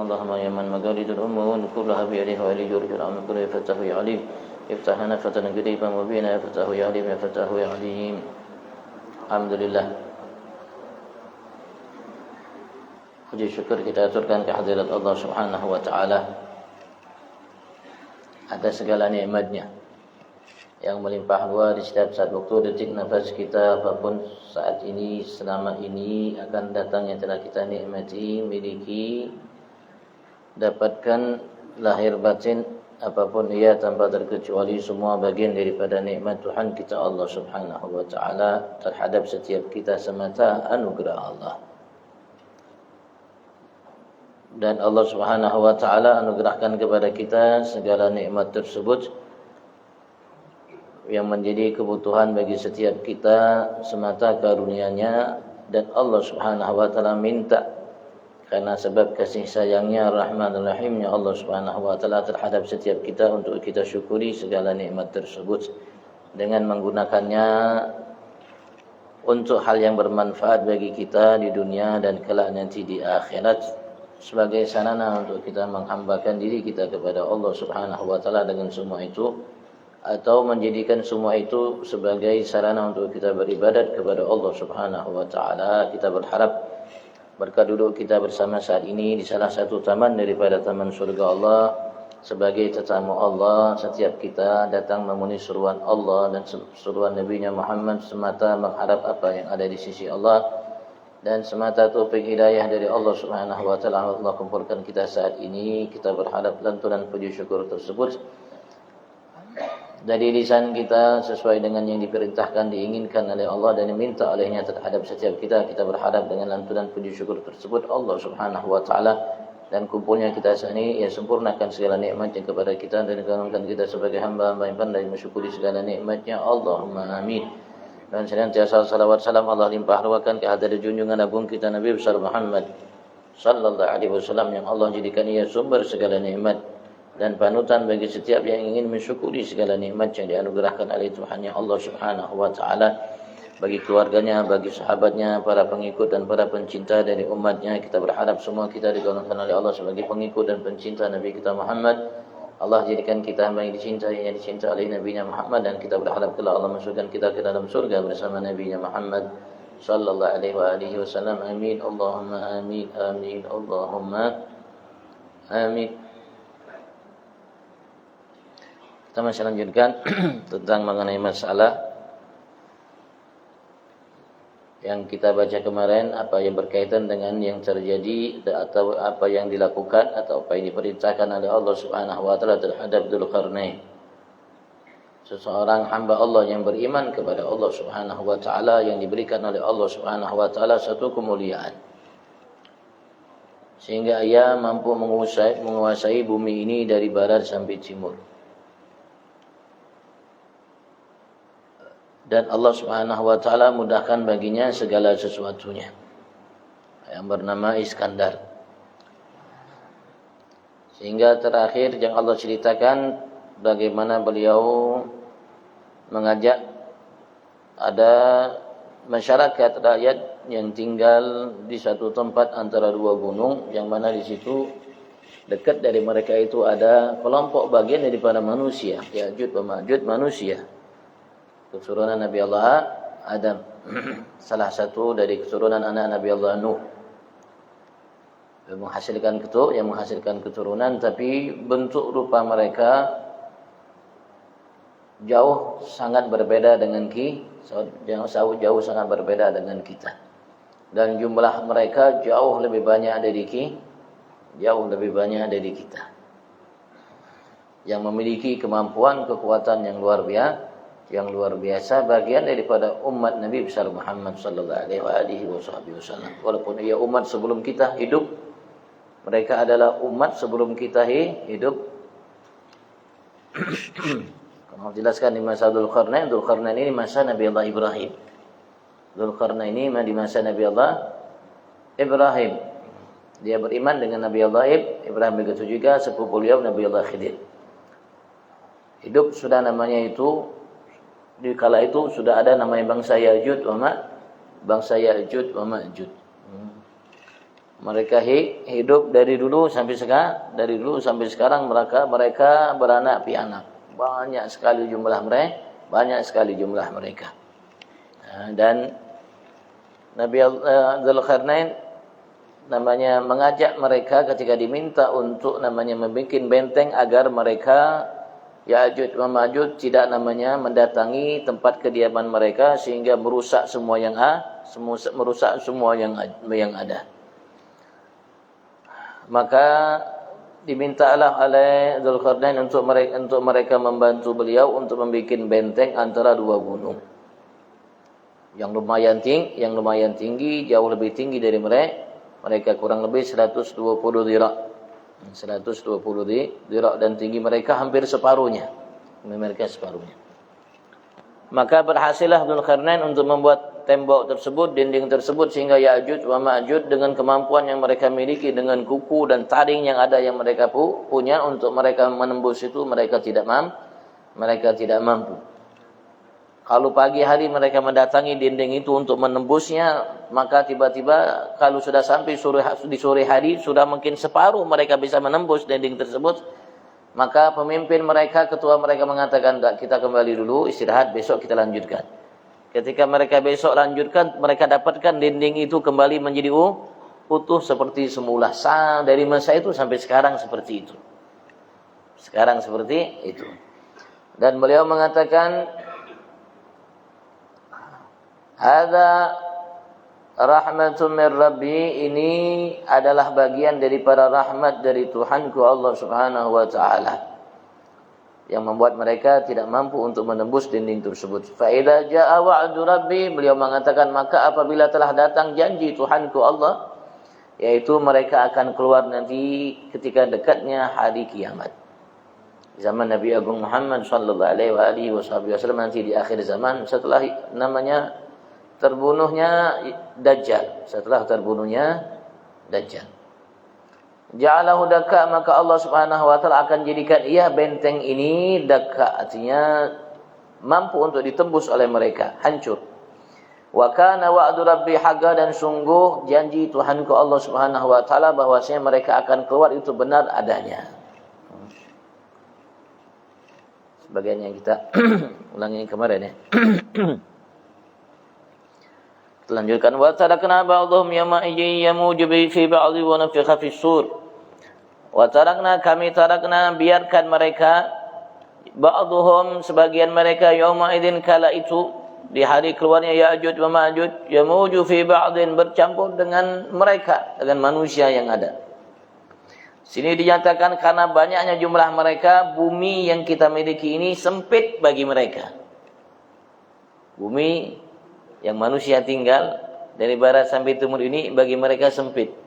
اللهم يا من مقاليد الأمور كلها بيده وإليه يرجع الأمر كله يفتح يا عليم افتح لنا فتنا قريبا مبينا يا فتاه يا عليم يا فتاه يا عليم. Alhamdulillah, puji syukur kita aturkan kehadirat Allah Subhanahu wa taala atas segala nikmat-Nya yang melimpah luas di setiap saat waktu, detik, nafas kita, apapun saat ini, selama ini akan datang yang telah kita nikmati, miliki, dapatkan lahir batin apapun ia tanpa terkecuali semua bagian daripada nikmat Tuhan kita Allah Subhanahu wa taala terhadap setiap kita semata anugerah Allah. Dan Allah Subhanahu wa taala anugerahkan kepada kita segala nikmat tersebut yang menjadi kebutuhan bagi setiap kita semata karunia-Nya, dan Allah Subhanahu wa taala minta karena sebab kasih sayangnya, rahman rahimnya Allah Subhanahu wa taala terhadap setiap kita untuk kita syukuri segala nikmat tersebut dengan menggunakannya untuk hal yang bermanfaat bagi kita di dunia dan kelak nanti di akhirat, sebagai sarana untuk kita menghambakan diri kita kepada Allah Subhanahu wa taala dengan semua itu, atau menjadikan semua itu sebagai sarana untuk kita beribadat kepada Allah Subhanahu wa taala. Kita berharap berkat duduk kita bersama saat ini di salah satu taman daripada taman surga Allah, sebagai tetamu Allah, setiap kita datang memenuhi seruan Allah dan seruan Nabi-Nya Muhammad semata mengharap apa yang ada di sisi Allah, dan semata taufik hidayah dari Allah Subhanahu wa taala. Allah kumpulkan kita saat ini, kita berharap lantunan puji syukur tersebut dari lisan kita sesuai dengan yang diperintahkan, diinginkan oleh Allah dan diminta olehnya terhadap setiap kita. Kita berharap dengan lantunan puji syukur tersebut Allah Subhanahu wa taala dan kumpulnya kita saat ini ya sempurnakan segala nikmat-Nya kepada kita dan golongkan kita sebagai hamba-hamba yang pandai mensyukuri segala nikmat-Nya. Allahumma amin. Dan senantiasa salawat salam Allah limpah ruahkan ke hadirat junjungan agung kita Nabi besar Muhammad sallallahu alaihi wasallam, yang Allah jadikan ia sumber segala nikmat dan panutan bagi setiap yang ingin mensyukuri segala nikmat yang dianugerahkan oleh Tuhan-Nya Allah Subhanahu wa taala, bagi keluarganya, bagi sahabatnya, para pengikut dan para pencinta dari umatnya. Kita berharap semua kita digolongkan oleh Allah sebagai pengikut dan pencinta Nabi kita Muhammad. Allah jadikan kita hamba yang dicinta oleh Nabi-Nya Muhammad, dan kita berharap kelak Allah masukkan kita ke dalam surga bersama Nabi-Nya Muhammad sallallahu alaihi wasallam. Amin Allahumma amin amin Allahumma amin. Kita masih lanjutkan tentang mengenai masalah yang kita baca kemarin, apa yang berkaitan dengan yang terjadi atau apa yang dilakukan atau apa yang diperintahkan oleh Allah Subhanahu wa taala terhadap Dzulqarnain, seseorang hamba Allah yang beriman kepada Allah Subhanahu wa taala, yang diberikan oleh Allah Subhanahu wa taala satu kemuliaan sehingga ia mampu menguasai bumi ini dari barat sampai timur. Dan Allah Subhanahu wa taala mudahkan baginya segala sesuatunya, yang bernama Iskandar. Sehingga terakhir yang Allah ceritakan bagaimana beliau mengajak ada masyarakat rakyat yang tinggal di satu tempat antara dua gunung, yang mana di situ dekat dari mereka itu ada kelompok bagian daripada manusia, Ya'juj wa Ma'juj, manusia, keturunan Nabi Allah Adam, salah satu dari keturunan anak Nabi Allah Nuh, yang menghasilkan keturunan, tapi bentuk rupa mereka jauh sangat berbeda dengan jauh sangat berbeda dengan kita, dan jumlah mereka jauh lebih banyak dari kita, yang memiliki kemampuan, kekuatan yang luar biasa, bagian daripada umat Nabi besar Muhammad sallallahu alaihi wasallam. Walaupun ia umat sebelum kita hidup, mereka adalah umat sebelum kita hidup. Kalau jelaskan di masa Dzulqarnain ini masa Nabi Allah Ibrahim. Dzulqarnain ini di masa Nabi Allah Ibrahim. Dia beriman dengan Nabi Allah Ibrahim, begitu juga sepupu beliau Nabi Allah Khidir. Hidup sudah namanya itu, di kala itu sudah ada namanya bangsa Ya'juj wa Ma'juj. Mereka hidup dari dulu sampai sekarang mereka beranak pianak. Banyak sekali jumlah mereka. Dan Nabi Dzulqarnain namanya mengajak mereka ketika diminta untuk namanya membuat benteng agar mereka Ya'juj wa Ma'juj tidak namanya mendatangi tempat kediaman mereka sehingga merusak semua yang ada. Maka dimintalah oleh Dzulqarnain untuk mereka membantu beliau untuk membuat benteng antara dua gunung yang lumayan tinggi, jauh lebih tinggi dari mereka kurang lebih 120 dhirak. 120 dhirak dan tinggi mereka hampir separuhnya. Maka berhasillah Dzulqarnain untuk membuat tembok tersebut, dinding tersebut, sehingga Ya'juj wa Ma'juj dengan kemampuan yang mereka miliki, dengan kuku dan taring yang ada yang mereka punya, untuk mereka menembus itu mereka tidak mampu. Kalau pagi hari mereka mendatangi dinding itu untuk menembusnya, maka tiba-tiba kalau sudah sampai di sore hari, sudah mungkin separuh mereka bisa menembus dinding tersebut, maka pemimpin mereka, ketua mereka mengatakan, kita kembali dulu, istirahat, besok kita lanjutkan. Ketika mereka besok lanjutkan, mereka dapatkan dinding itu kembali menjadi utuh seperti semula. Dari masa itu sampai sekarang seperti itu. Dan beliau mengatakan, hadza rahmatun min Rabbi, ini adalah bagian daripada rahmat dari Tuhanku Allah Subhanahu wa taala yang membuat mereka tidak mampu untuk menembus dinding tersebut. Fa idza jaa wa'du Rabbi, beliau mengatakan, maka apabila telah datang janji Tuhanku Allah, yaitu mereka akan keluar nanti ketika dekatnya hari kiamat. Zaman Nabi Agung Muhammad sallallahu alaihi wasallam, nanti di akhir zaman setelah namanya terbunuhnya Dajjal. Ja'alahu dakka, maka Allah Subhanahu wa taala akan jadikan ia benteng ini dakka, artinya mampu untuk ditembus oleh mereka, hancur. Wa kana wa'du rabbi haqqan, dan sungguh janji Tuhanku Allah Subhanahu wa taala bahwasanya mereka akan keluar itu benar adanya. Sebagian yang kita ulangi kemarin ya. Lanjutkan, wa tarakna ba'dhum yawma yamuju fi ba'dhi wa nafikha fis sur. Wa tarakna biarkan mereka, ba'dhum sebagian mereka, yawma idzin kala itu, di hari keluarnya Ya'juj wa Ma'juj, yamuju fi ba'dhin, bercampur dengan mereka, dengan manusia yang ada. Sini dinyatakan karena banyaknya jumlah mereka, bumi yang kita miliki ini sempit bagi mereka. Bumi yang manusia tinggal dari barat sampai timur ini bagi mereka sempit.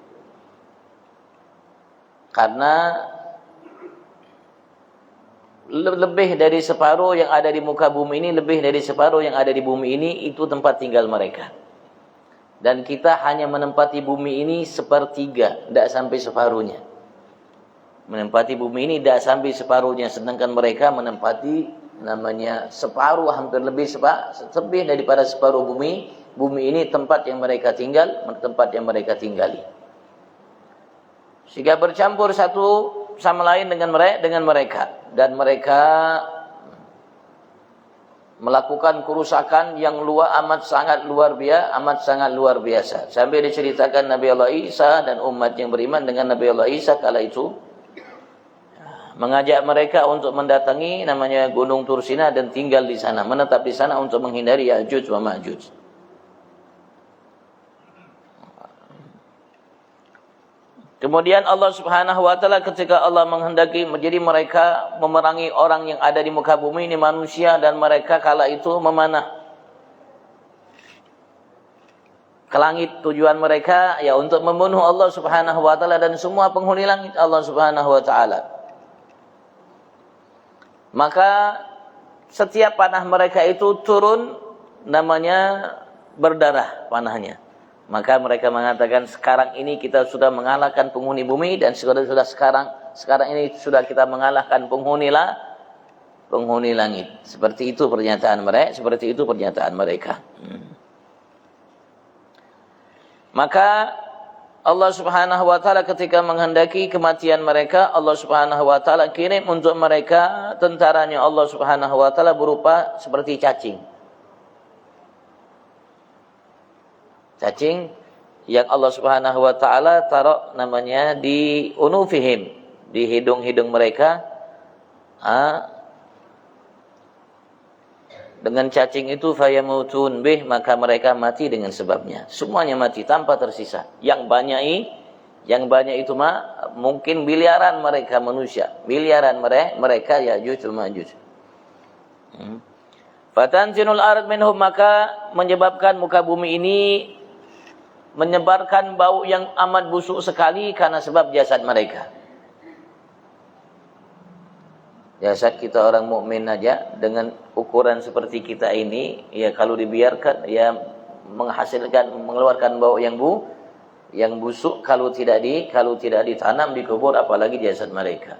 Karena lebih dari separuh yang ada di muka bumi ini, lebih dari separuh yang ada di bumi ini, itu tempat tinggal mereka. Dan kita hanya menempati bumi ini sepertiga, tidak sampai separuhnya. Menempati bumi ini tidak sampai separuhnya, sedangkan mereka menempati namanya separuh, hampir lebih daripada separuh bumi. Bumi ini tempat yang mereka tinggali. Sehingga bercampur satu sama lain dengan mereka, dan mereka melakukan kerusakan yang amat sangat luar biasa. Sampai diceritakan Nabi Allah Isa dan umat yang beriman dengan Nabi Allah Isa kala itu mengajak mereka untuk mendatangi namanya Gunung Tursina dan tinggal di sana, menetap di sana untuk menghindari Ya'juj wa Ma'juj. Kemudian Allah Subhanahu wa taala ketika Allah menghendaki menjadi mereka memerangi orang yang ada di muka bumi ini, manusia, dan mereka kala itu memanah ke langit. Tujuan mereka ya untuk membunuh Allah Subhanahu wa taala dan semua penghuni langit Allah Subhanahu wa taala. Maka setiap panah mereka itu turun namanya berdarah panahnya. Maka mereka mengatakan, sekarang ini kita sudah mengalahkan penghuni bumi, dan sekarang ini sudah kita mengalahkan penghuni langit. Seperti itu pernyataan mereka. Maka Allah Subhanahu wa taala ketika menghendaki kematian mereka, Allah Subhanahu wa taala kirim untuk mereka tentaranya Allah Subhanahu wa taala berupa seperti cacing. Cacing yang Allah Subhanahu wa taala taruh namanya di unufihim, di hidung-hidung mereka. Dengan cacing itu fayamutun bih, maka mereka mati dengan sebabnya. Semuanya mati tanpa tersisa. Yang banyak itu mungkin miliaran mereka manusia, miliaran mereka Ya'juj wa Ma'juj. Fatanzinul ard minhum, maka menyebabkan muka bumi ini menyebarkan bau yang amat busuk sekali karena sebab jasad mereka. Jasad kita orang mukmin aja dengan ukuran seperti kita ini, ya kalau dibiarkan ya mengeluarkan bau yang busuk kalau tidak ditanam dikubur, apalagi jasad mereka.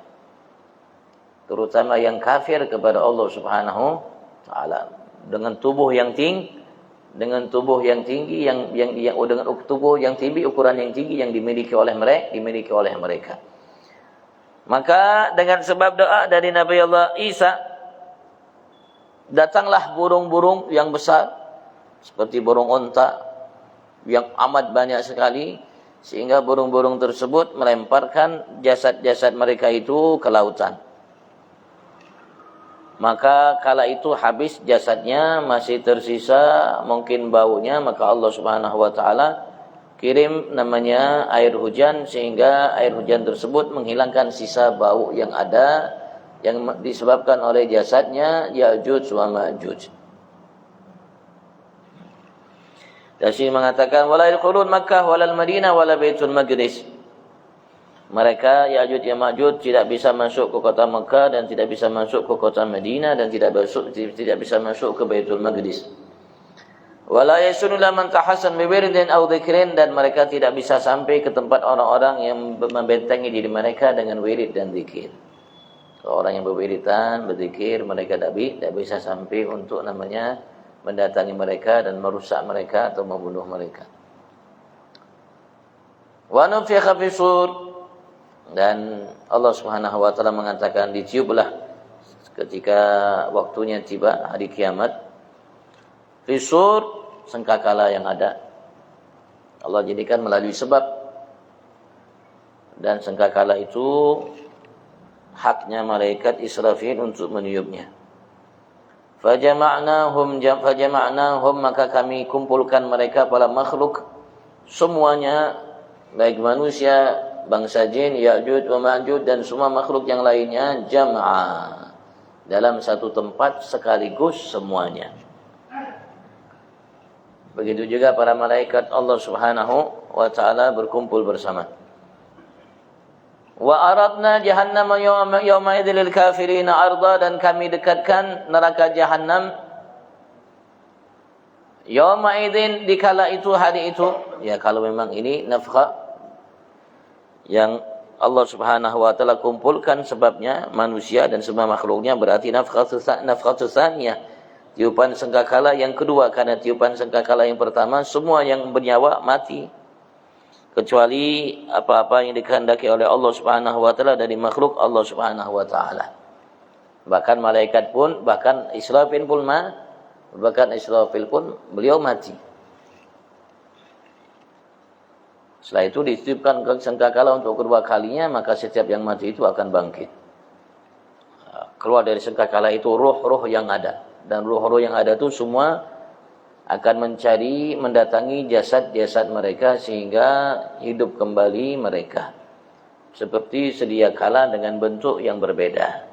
Terutama yang kafir kepada Allah Subhanahu taala dengan tubuh yang tinggi, dengan tubuh yang tinggi dengan tubuh yang tinggi, ukuran yang tinggi yang dimiliki oleh mereka. Maka dengan sebab doa dari Nabi Allah Isa, datanglah burung-burung yang besar seperti burung onta yang amat banyak sekali, sehingga burung-burung tersebut melemparkan jasad-jasad mereka itu ke lautan. Maka kala itu habis jasadnya, masih tersisa mungkin baunya, maka Allah Subhanahu wa taala kirim namanya air hujan, sehingga air hujan tersebut menghilangkan sisa bau yang ada yang disebabkan oleh jasadnya Ya'juj wa Ma'juj. Dan sini mengatakan wala yadkhulun Makkah walal Madinah wala Baitul Maqdis. Mereka Ya'juj wa Ma'juj tidak bisa masuk ke kota Mekah dan tidak bisa masuk ke kota Madinah dan tidak bisa masuk ke Baitul Maqdis. Wala yasunula man tahassan bi wirdin aw dzikrin, dan mereka tidak bisa sampai ke tempat orang-orang yang membentengi diri mereka dengan wirid dan zikir. Orang yang berwiridan, berzikir, mereka tidak bisa sampai untuk namanya mendatangi mereka dan merusak mereka atau membunuh mereka. Wa nufikha fi sur, dan Allah Subhanahu wa taala mengatakan ditiuplah ketika waktunya tiba hari kiamat. Fisur, sangkakala yang ada, Allah jadikan melalui sebab, dan sangkakala itu haknya malaikat Israfil untuk meniupnya. Fajama'nahum, maka kami kumpulkan mereka para makhluk semuanya, baik manusia, bangsa jin, Ya'juj wa Ma'juj dan semua makhluk yang lainnya, jam'a, dalam satu tempat sekaligus semuanya. Begitu juga para malaikat Allah Subhanahu wa taala berkumpul bersama. Wa aradna jahannama yawma idzil kafirin arda, dan kami dekatkan neraka jahanam yawma idzin, dikala itu, hari itu. Ya kalau memang ini nafkah yang Allah Subhanahu wa taala kumpulkan sebabnya manusia dan semua makhluknya, berarti nafkah tsaniyah, tiupan sangkakala yang kedua, karena tiupan sangkakala yang pertama semua yang bernyawa mati, kecuali apa-apa yang dikehendaki oleh Allah Subhanahu wa taala dari makhluk Allah Subhanahu wa taala. Bahkan malaikat pun, bahkan Israfil pun beliau mati. Setelah itu ditiupkan sangkakala untuk kedua kalinya, maka setiap yang mati itu akan bangkit. Keluar dari sangkakala itu roh-roh yang ada. Dan roh-roh yang ada itu semua akan mendatangi jasad-jasad mereka sehingga hidup kembali mereka. Seperti sedia kala dengan bentuk yang berbeda.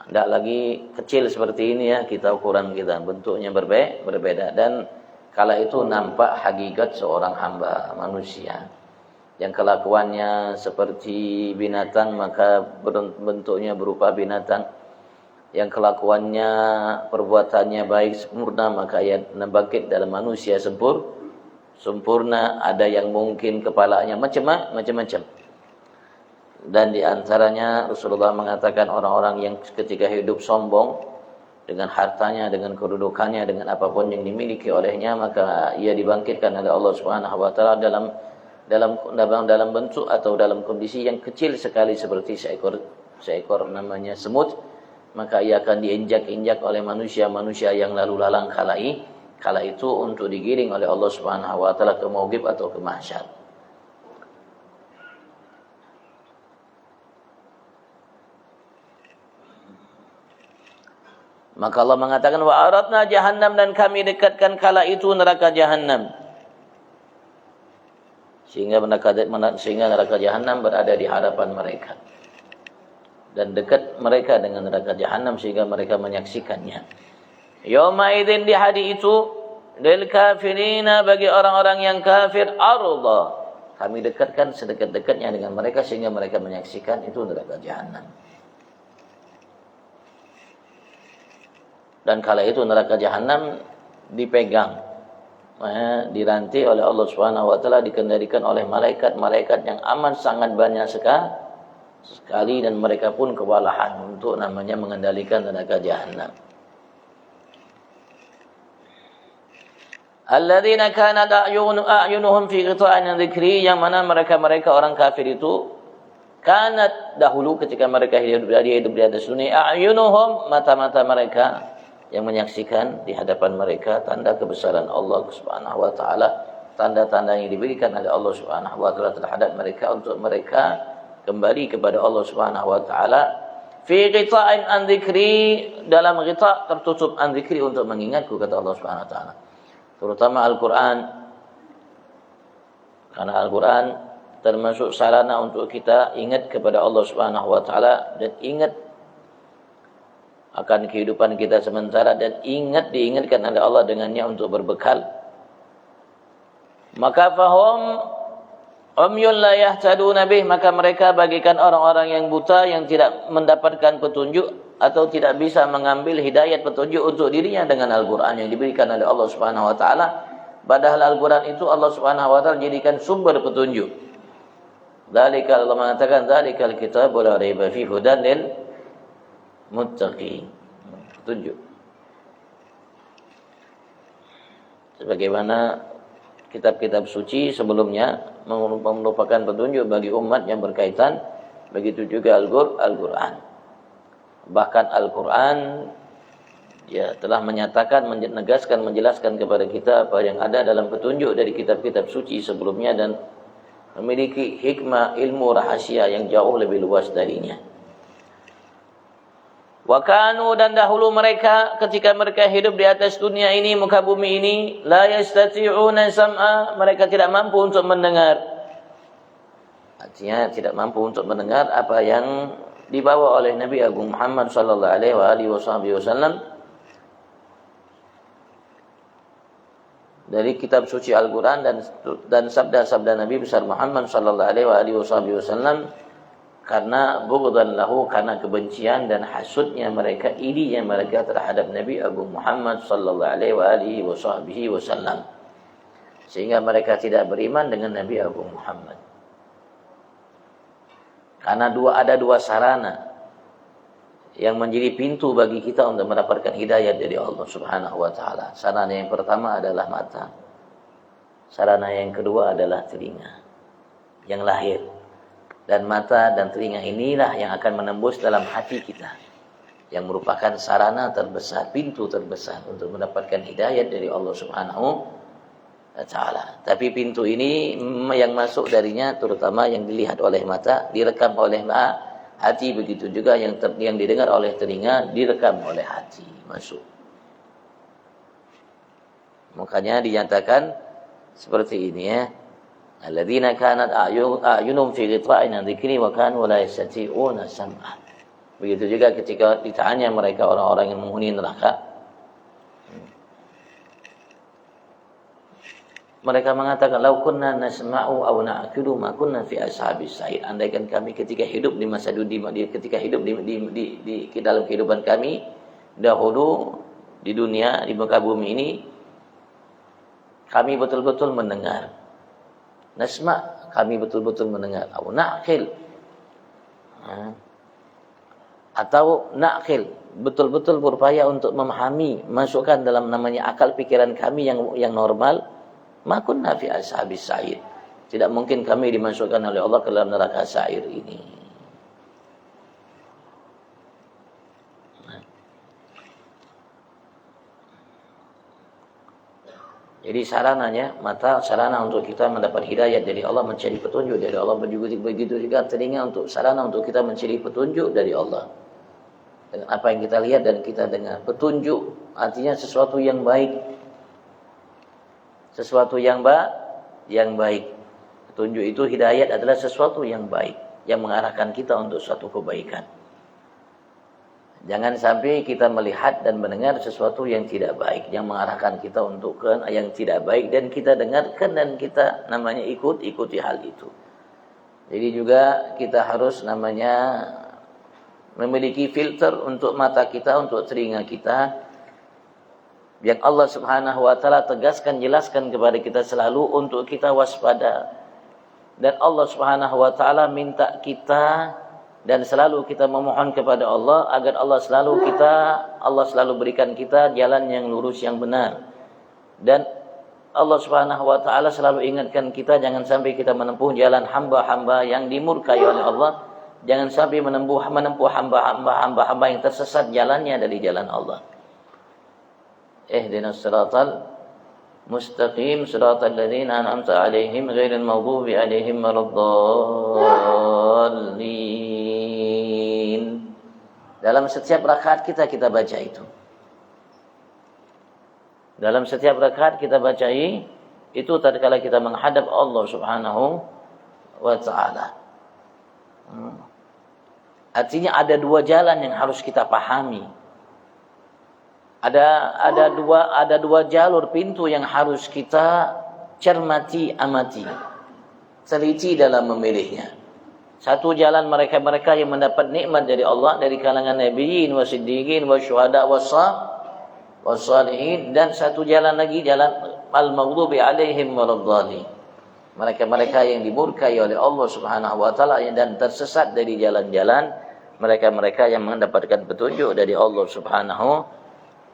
Tidak lagi kecil seperti ini ya, kita ukuran kita. Bentuknya berbeda. Dan kala itu nampak hakikat seorang hamba manusia. Yang kelakuannya seperti binatang, maka bentuknya berupa binatang. Yang kelakuannya, perbuatannya baik sempurna, maka ia bangkit dalam manusia sempurna. Ada yang mungkin kepalanya macam-macam. Dan di antaranya Rasulullah mengatakan orang-orang yang ketika hidup sombong dengan hartanya, dengan kedudukannya, dengan apapun yang dimiliki olehnya, maka ia dibangkitkan oleh Allah Subhanahu wa taala dalam dalam bentuk atau dalam kondisi yang kecil sekali seperti seekor namanya semut, maka ia akan diinjak-injak oleh manusia-manusia yang lalu lalang kala itu untuk digiring oleh Allah Subhanahu wa taala ke Mauqif atau ke mahsyar. Maka Allah mengatakan wa aradna jahannam, dan kami dekatkan kala itu neraka jahannam. Sehingga neraka jahannam berada di hadapan mereka. Dan dekat mereka dengan neraka jahannam sehingga mereka menyaksikannya. Yauma idzin, di hari itu, lil kafirina, bagi orang-orang yang kafir, arda, kami dekatkan sedekat-dekatnya dengan mereka sehingga mereka menyaksikan itu neraka jahannam. Dan kala itu neraka jahannam dipegang, dirantai oleh Allah Subhanahu wa taala, dikendalikan oleh malaikat-malaikat yang aman sangat banyak sekali, dan mereka pun kewalahan untuk mengendalikan neraka jahannam. Alladzina kanat a'yunuhum fi ghita'in dzikri, yang mana mereka orang kafir itu kanat dahulu ketika mereka hidup di atas dunia, a'yunuhum, mata-mata mereka yang menyaksikan di hadapan mereka tanda kebesaran Allah Subhanahu wa taala, tanda-tanda yang diberikan oleh Allah Subhanahu wa taala terhadap mereka untuk mereka kembali kepada Allah Subhanahu wa taala. Fi ghita'in an dzikri, dalam ghita' tertutup, an dzikri, untuk mengingatku, kata Allah Subhanahu wa taala. Terutama Al-Qur'an. Karena Al-Qur'an termasuk sarana untuk kita ingat kepada Allah Subhanahu wa taala, dan ingat akan kehidupan kita sementara, dan diingatkan oleh Allah dengannya untuk berbekal. Maka fahum umyun la yahtaduna bih, maka mereka bagikan orang-orang yang buta, yang tidak mendapatkan petunjuk atau tidak bisa mengambil hidayat petunjuk untuk dirinya dengan Al-Qur'an yang diberikan oleh Allah Subhanahu wa taala. Padahal Al-Qur'an itu Allah Subhanahu wa taala jadikan sumber petunjuk. Dzalika, Allah mengatakan, dzalikal kitabu la raiba fihi hudan lil muttaqin, petunjuk. Sebagaimana kitab-kitab suci sebelumnya merupakan petunjuk bagi umat yang berkaitan, begitu juga Al-Qur'an. Bahkan Al-Qur'an telah menyatakan, menegaskan, menjelaskan kepada kita apa yang ada dalam petunjuk dari kitab-kitab suci sebelumnya, dan memiliki hikmah, ilmu, rahasia yang jauh lebih luas darinya. Wa kanu, dan dahulu mereka ketika mereka hidup di atas dunia ini, muka bumi ini, la yastati'una sam'a, mereka tidak mampu untuk mendengar. Artinya tidak mampu untuk mendengar apa yang dibawa oleh Nabi Agung Muhammad sallallahu alaihi wasallam dari kitab suci Al-Qur'an dan sabda-sabda Nabi besar Muhammad sallallahu alaihi wasallam, karena bughdan lahu, karena kebencian dan hasudnya mereka, irinya mereka terhadap Nabi Agung Muhammad sallallahu alaihi wasallam, sehingga mereka tidak beriman dengan Nabi Agung Muhammad. Karena ada dua sarana yang menjadi pintu bagi kita untuk mendapatkan hidayah dari Allah Subhanahu wa taala. Sarana yang pertama adalah mata. Sarana yang kedua adalah telinga yang lahir. Dan mata dan telinga inilah yang akan menembus dalam hati kita, yang merupakan sarana terbesar, pintu terbesar untuk mendapatkan hidayah dari Allah Subhanahu wa taala. Tapi pintu ini yang masuk darinya, terutama yang dilihat oleh mata, direkam oleh hati, begitu juga yang didengar oleh telinga, direkam oleh hati, masuk. Makanya dinyatakan seperti ini, ya. Alladzina kanat a'yunum fi ghita'in an dzikri wa kanu la yastati'una sam'a. Begitu juga ketika ditanya mereka orang-orang yang menghuni neraka, mereka mengatakan, lau kunna nasma'u aw na'qilu ma kunna fi ashabis sa'ir. Andaikan kami ketika hidup di masa dunia, ketika hidup di dalam kehidupan kami dahulu di dunia, di muka bumi ini, kami betul-betul mendengar. Nasma', kami betul-betul mendengar. Aw na'qil, atau na'qil, betul-betul berupaya untuk memahami, masukkan dalam namanya akal pikiran kami yang normal. Ma kunna fi ashabis sa'id, Tidak mungkin kami dimasukkan oleh Allah ke dalam neraka sa'ir ini. Jadi sarana untuk kita mendapat hidayah dari Allah, mencari petunjuk dari Allah. Begitu juga telinga untuk sarana untuk kita mencari petunjuk dari Allah. Dengan apa yang kita lihat dan kita dengar. Petunjuk artinya sesuatu yang baik. Sesuatu yang baik. Petunjuk itu, hidayat adalah sesuatu yang baik, yang mengarahkan kita untuk suatu kebaikan. Jangan sampai kita melihat dan mendengar sesuatu yang tidak baik, yang mengarahkan kita untuk ke yang tidak baik, dan kita dengarkan dan kita ikuti hal itu. Jadi juga kita harus memiliki filter untuk mata kita, untuk telinga kita, yang Allah Subhanahu wa taala tegaskan, jelaskan kepada kita selalu untuk kita waspada. Dan Allah Subhanahu wa taala minta kita dan selalu kita memohon kepada Allah agar Allah selalu berikan kita jalan yang lurus, yang benar. Dan Allah Subhanahu wa taala selalu ingatkan kita jangan sampai kita menempuh jalan hamba-hamba yang dimurkai oleh Allah. Jangan sampai menempuh hamba-hamba yang tersesat jalannya dari jalan Allah. Ihdinas siratal mustaqim, siratal ladzina an'amta 'alaihim ghairil maghdubi 'alaihim waladdallin. Dalam setiap rakaat kita baca itu. Dalam setiap rakaat kita baca itu tatkala kita menghadap Allah Subhanahu wa taala. Artinya ada dua jalan yang harus kita pahami. Ada dua jalur pintu yang harus kita cermati, amati, teliti dalam memilihnya. Satu jalan mereka yang mendapat nikmat dari Allah dari kalangan nabiyyin wasiddiqin wasyuhada wassalihin, dan satu jalan lagi jalan al-maghdubi alaihim waladdallin. Mereka yang dimurkai oleh Allah Subhanahu wa taala dan tersesat dari jalan-jalan mereka yang mendapatkan petunjuk dari Allah Subhanahu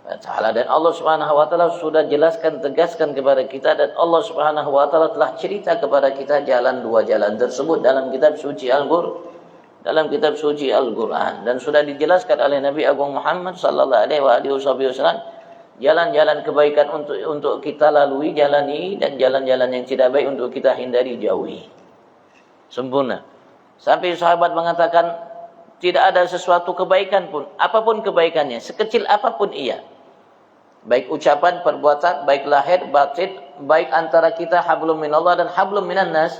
wa taala. Dan Allah Subhanahu wa taala sudah tegaskan kepada kita, dan Allah Subhanahu wa taala telah cerita kepada kita dua jalan tersebut dalam kitab suci Al-Qur'an, dan sudah dijelaskan oleh Nabi Agung Muhammad sallallahu alaihi wasallam jalan-jalan kebaikan untuk kita lalui, jalani, dan jalan-jalan yang tidak baik untuk kita hindari, jauhi. Sempurna. Sampai sahabat mengatakan tidak ada sesuatu kebaikan pun, apapun kebaikannya, sekecil apapun ia, baik ucapan, perbuatan, baik lahir, batin, baik antara kita hablum minallah dan hablum minan nas,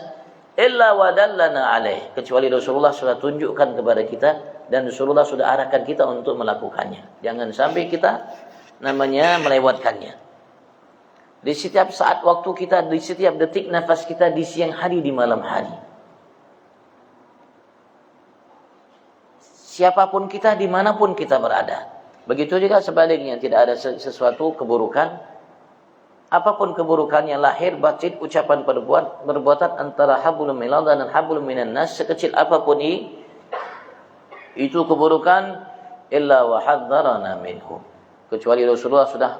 illa wadallana alaih, kecuali Rasulullah sudah tunjukkan kepada kita dan Rasulullah sudah arahkan kita untuk melakukannya. Jangan sampai kita melewatkannya. Di setiap saat waktu kita, di setiap detik nafas kita, di siang hari, di malam hari. Siapapun kita, dimanapun kita berada. Begitu juga sebaliknya, tidak ada sesuatu keburukan, apapun keburukannya, lahir, batin, ucapan, perbuatan antara hablum minallah dan hablum minan nas, sekecil apapun itu keburukan, illa wa hadzarana minhu, kecuali Rasulullah sudah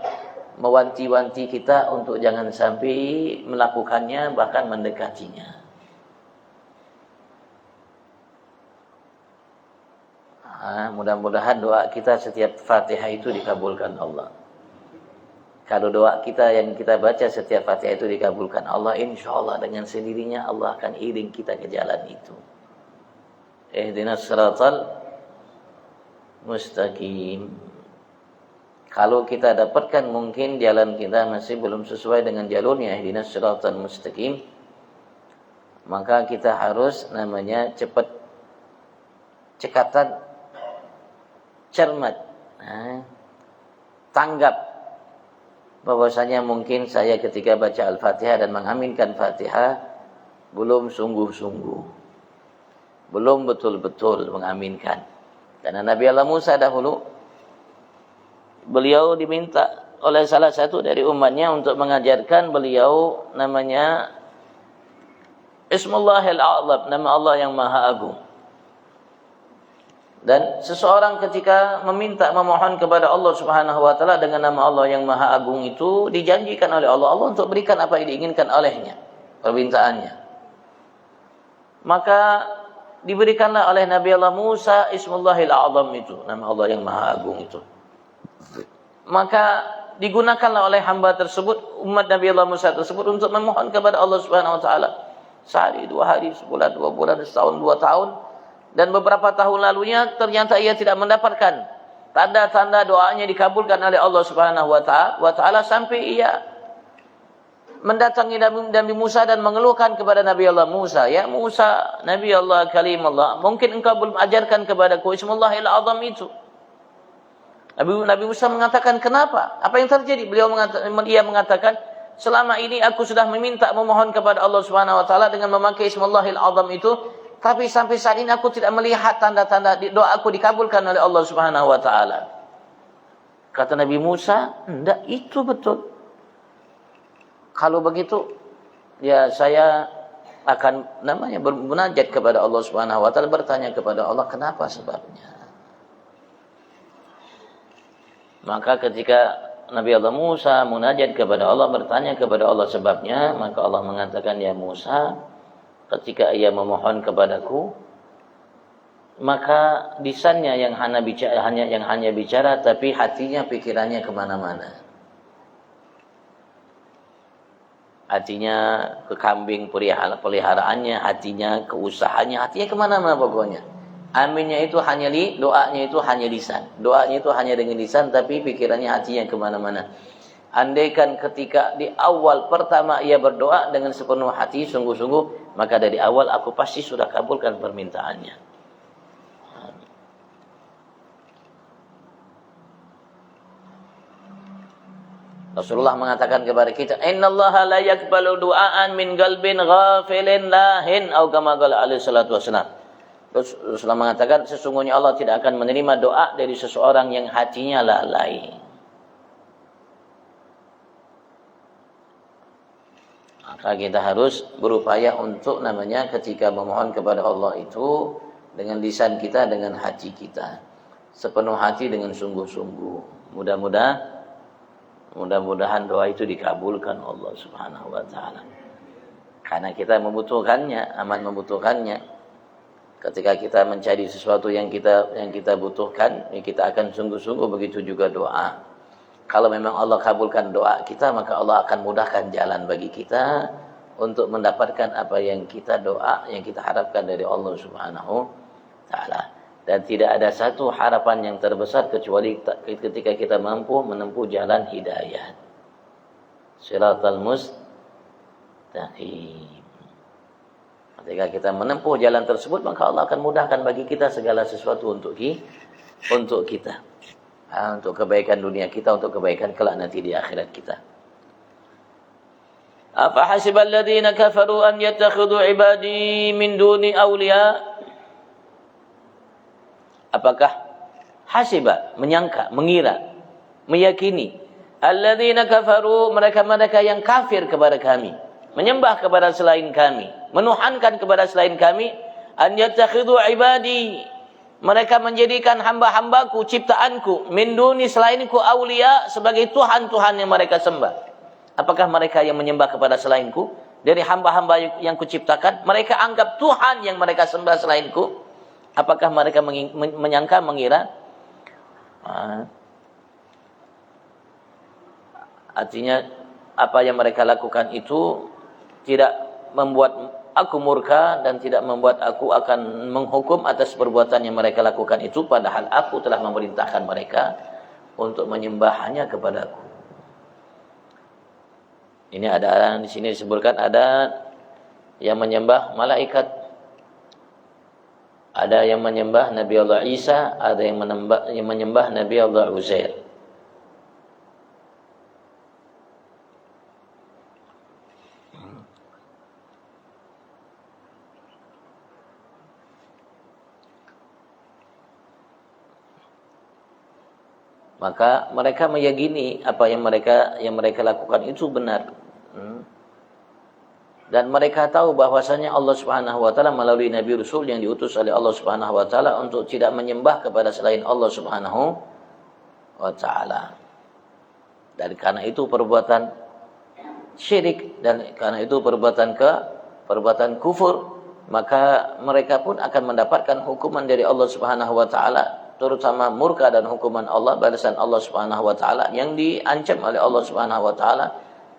mewanti-wanti kita untuk jangan sampai melakukannya, bahkan mendekatinya. Mudah-mudahan doa kita setiap Fatihah itu dikabulkan Allah. Kalau doa kita yang kita baca setiap Fatihah itu dikabulkan Allah, insyaallah dengan sendirinya Allah akan iring kita ke jalan itu. Ihdinas siratal mustaqim. Kalau kita dapatkan mungkin jalan kita masih belum sesuai dengan jalurnya ihdinas siratal mustaqim, maka kita harus cepat, cekatan, cermat, tanggap bahwasanya mungkin saya ketika baca Al-Fatihah dan mengaminkan Fatihah belum sungguh-sungguh, belum betul-betul mengaminkan. Karena Nabi Allah Musa dahulu, beliau diminta oleh salah satu dari umatnya untuk mengajarkan beliau Ismullahil A'zam, nama Allah yang Maha Agung. Dan seseorang ketika memohon kepada Allah Subhanahu wa taala dengan nama Allah yang Maha Agung itu, dijanjikan oleh Allah untuk berikan apa yang diinginkan olehnya, permintaannya. Maka diberikanlah oleh Nabi Allah Musa Ismullahil A'zam itu, nama Allah yang Maha Agung itu. Maka digunakanlah oleh hamba tersebut, umat Nabi Allah Musa tersebut untuk memohon kepada Allah Subhanahu wa taala. Sehari, 2 hari, sebulan, 2 bulan, setahun, 2 tahun, dan beberapa tahun lalunya ternyata ia tidak mendapatkan tanda-tanda doanya dikabulkan oleh Allah Subhanahu wa taala sampai ia mendatangi Nabi Musa dan mengeluhkan kepada Nabi Allah Musa, "Ya Musa, Nabi Allah, kalim Allah, mungkin engkau belum ajarkan kepadaku Ismullahil A'zam itu." Nabi Musa mengatakan, "Kenapa? Apa yang terjadi?" Ia mengatakan, "Selama ini aku sudah memohon kepada Allah Subhanahu wa taala dengan memakai Ismullahil A'zam itu, tapi sampai saat ini aku tidak melihat tanda-tanda doaku dikabulkan oleh Allah Subhanahu wa taala." Kata Nabi Musa, "Enggak, itu betul. Kalau begitu, ya saya akan bermunajat kepada Allah Subhanahu wa taala, bertanya kepada Allah kenapa sebabnya." Maka ketika Nabi Allah Musa munajat kepada Allah, bertanya kepada Allah sebabnya, maka Allah mengatakan, "Ya Musa, ketika ia memohon kepadaku, maka lisannya yang hanya bicara, tapi hatinya, pikirannya kemana-mana. Hatinya ke kambing peliharaannya, hatinya ke usahanya, hatinya kemana-mana pokoknya. Aminnya itu hanya doanya itu hanya lisan. Doanya itu hanya dengan lisan, tapi pikirannya, hatinya kemana-mana. Andaikan ketika di awal pertama ia berdoa dengan sepenuh hati, sungguh-sungguh, maka dari awal aku pasti sudah kabulkan permintaannya." Rasulullah mengatakan kepada kita, "Innallaha la yaqbalu du'aan min qalbin ghafilin lahin," atau kama qala alaihi salatu wasallam. Rasulullah mengatakan, sesungguhnya Allah tidak akan menerima doa dari seseorang yang hatinya lalai. Maka kita harus berupaya untuk ketika memohon kepada Allah itu dengan lisan kita, dengan hati kita, sepenuh hati, dengan sungguh-sungguh. Mudah-mudahan doa itu dikabulkan Allah Subhanahu wa taala. Karena kita membutuhkannya, amat membutuhkannya. Ketika kita mencari sesuatu yang kita butuhkan, kita akan sungguh-sungguh, begitu juga doa. Kalau memang Allah kabulkan doa kita, maka Allah akan mudahkan jalan bagi kita untuk mendapatkan apa yang kita harapkan dari Allah Subhanahu taala. Dan tidak ada satu harapan yang terbesar kecuali ketika kita mampu menempuh jalan hidayah. Shiratal mustaqim. Ketika kita menempuh jalan tersebut, maka Allah akan mudahkan bagi kita segala sesuatu untuk kita. Untuk kebaikan dunia kita, untuk kebaikan kelak nanti di akhirat kita. Afa hasibal ladzina kafaru an yattakhidhu ibadi min duni awliya? Apakah hasiba, menyangka, mengira, meyakini, alladzina kafaru, mereka-mereka yang kafir kepada kami, menyembah kepada selain kami, menuhankan kepada selain kami, an yattakhidhu ibadi, mereka menjadikan hamba-hambaku, ciptaanku, min duni, selainku, aulia, sebagai Tuhan-Tuhan yang mereka sembah. Apakah mereka yang menyembah kepada selainku dari hamba-hamba yang kuciptakan, mereka anggap Tuhan yang mereka sembah selainku? Apakah mereka menyangka, mengira? Artinya apa yang mereka lakukan itu tidak membuat aku murka dan tidak membuat aku akan menghukum atas perbuatan yang mereka lakukan itu, padahal aku telah memerintahkan mereka untuk menyembah hanya kepadaku. Ini ada di sini disebutkan ada yang menyembah malaikat, ada yang menyembah Nabi Allah Isa, ada yang menyembah Nabi Allah Uzair. Maka mereka meyakini apa yang mereka lakukan itu benar. Dan mereka tahu bahwasanya Allah Subhanahu wa taala melalui nabi rasul yang diutus oleh Allah Subhanahu wa taala untuk tidak menyembah kepada selain Allah Subhanahu wa taala. Dan karena itu perbuatan syirik, dan karena itu perbuatan kufur, maka mereka pun akan mendapatkan hukuman dari Allah Subhanahu wa taala, terutama murka dan hukuman Allah, balasan Allah Subhanahu wa taala yang diancam oleh Allah Subhanahu wa taala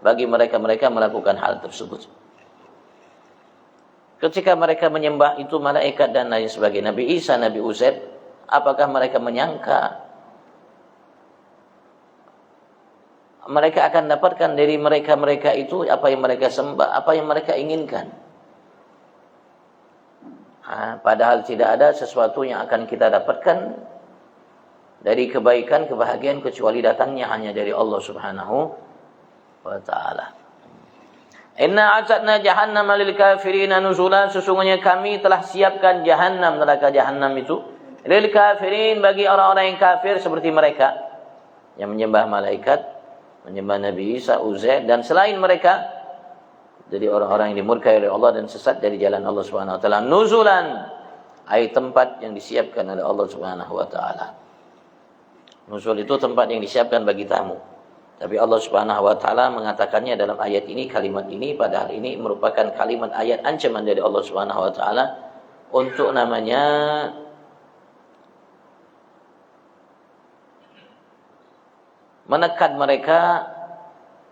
bagi mereka-mereka melakukan hal tersebut. Ketika mereka menyembah itu malaikat dan lain sebagainya, Nabi Isa, Nabi Uzair, apakah mereka menyangka mereka akan dapatkan dari mereka-mereka itu apa yang mereka sembah, apa yang mereka inginkan? Padahal tidak ada sesuatu yang akan kita dapatkan dari kebaikan, kebahagiaan kecuali datangnya hanya dari Allah Subhanahu wa taala. Inna a'tadna jahannama lil kafirina nuzulan, sesungguhnya kami telah siapkan jahannam, neraka jahannam itu lil kafirin, bagi orang-orang yang kafir seperti mereka yang menyembah malaikat, menyembah Nabi Isa, Uzair dan selain mereka. Jadi orang-orang yang dimurkai oleh Allah dan sesat dari jalan Allah Subhanahu wa taala. Nuzulan, ai tempat yang disiapkan oleh Allah Subhanahu wa taala. Nuzul itu tempat yang disiapkan bagi tamu. Tapi Allah Subhanahu wa taala mengatakannya dalam ayat ini, kalimat ini, padahal ini merupakan kalimat ayat ancaman dari Allah Subhanahu wa taala untuk namanya menekan mereka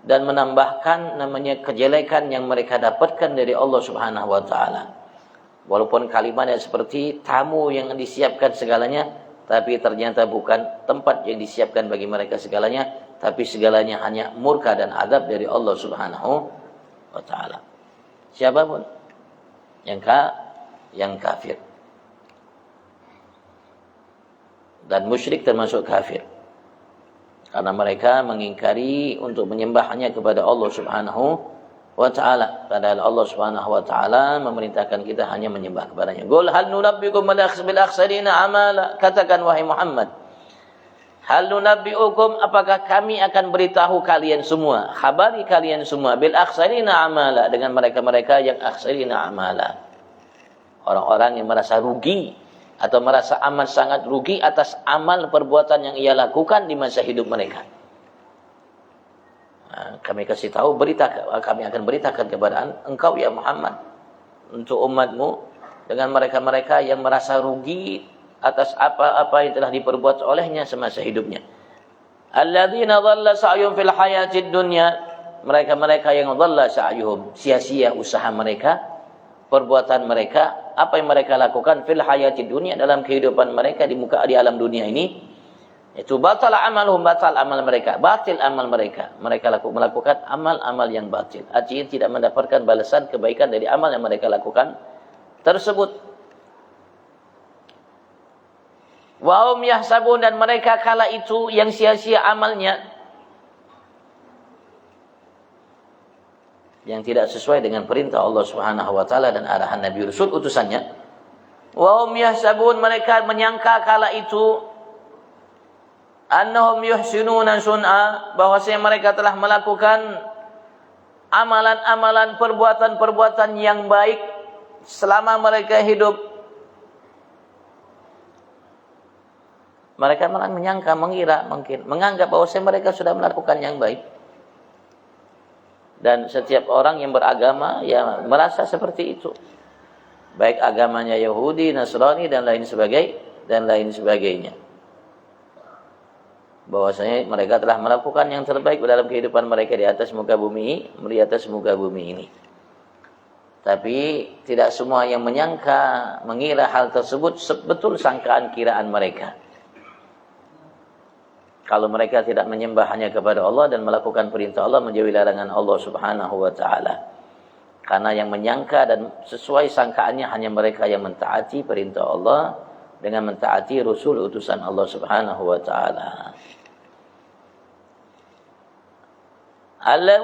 dan menambahkan namanya kejelekan yang mereka dapatkan dari Allah Subhanahu wa taala. Walaupun kalimatnya seperti tamu yang disiapkan segalanya, tapi ternyata bukan tempat yang disiapkan bagi mereka segalanya, tapi segalanya hanya murka dan azab dari Allah Subhanahu wa taala. Siapapun yang kafir dan musyrik termasuk kafir. Karena mereka mengingkari untuk menyembah hanya kepada Allah Subhanahu wa ta'ala. Padahal Allah Subhanahu wa ta'ala memerintahkan kita hanya menyembah kepadanya. Qul hal nunabbiukum bil akhsarina amala. Katakan wahai Muhammad, hal nunabbiukum, apakah kami akan beritahu kalian semua, khabari kalian semua, bil akhsarina amala, dengan mereka-mereka yang akhsarina amala. Orang-orang yang merasa rugi atau merasa amat sangat rugi atas amal perbuatan yang ia lakukan di masa hidup mereka. Kami kasih tahu, kami akan beritakan kepada engkau ya Muhammad, untuk umatmu, dengan mereka-mereka yang merasa rugi atas apa-apa yang telah diperbuat olehnya semasa hidupnya. Alladzina dhalla sa'yuhum fil hayatid dunya, mereka-mereka yang dhalla sa'yuhum, sia-sia usaha mereka, perbuatan mereka, apa yang mereka lakukan fil hayatid dunya, dalam kehidupan mereka di alam dunia ini, itu batal amaluhum, batal amal mereka, batil amal mereka. Mereka melakukan amal-amal yang batil, artinya tidak mendapatkan balasan kebaikan dari amal yang mereka lakukan tersebut. Wa hum yahsabun, dan mereka kala itu yang sia-sia amalnya, yang tidak sesuai dengan perintah Allah Subhanahu wa taala dan arahan Nabi Rasul utusannya. Wa hum yahsabun, mereka menyangka kala itu, annahum yuhsinuna sun'a, bahwasanya mereka telah melakukan amalan-amalan, perbuatan-perbuatan yang baik selama mereka hidup. Mereka malah menyangka, mengira, mungkin menganggap bahwasanya mereka sudah melakukan yang baik. Dan setiap orang yang beragama ya merasa seperti itu. Baik agamanya Yahudi, Nasrani dan lain sebagainya. Bahwasanya mereka telah melakukan yang terbaik dalam kehidupan mereka di atas muka bumi ini. Tapi tidak semua yang menyangka, mengira hal tersebut betul sangkaan kiraan mereka. Kalau mereka tidak menyembah hanya kepada Allah dan melakukan perintah Allah, menjauhi larangan Allah Subhanahu wa taala. Karena yang menyangka dan sesuai sangkaannya hanya mereka yang mentaati perintah Allah dengan mentaati Rasul utusan Allah Subhanahu wa taala.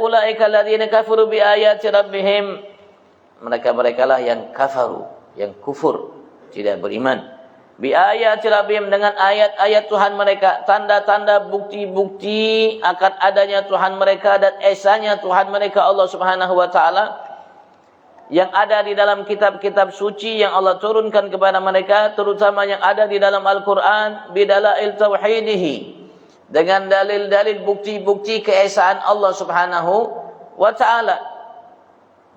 Ulaika alladziina kafaru bi ayati rabbihim, mereka lah yang kafaru, yang kufur, tidak beriman. Bi ayati rabbihim, dengan ayat-ayat Tuhan mereka, tanda-tanda, bukti-bukti akan adanya Tuhan mereka dan esanya Tuhan mereka Allah Subhanahu wa taala yang ada di dalam kitab-kitab suci yang Allah turunkan kepada mereka, terutama yang ada di dalam Al-Qur'an, bidalail tauhidihi, dengan dalil-dalil bukti-bukti keesaan Allah Subhanahu wa taala.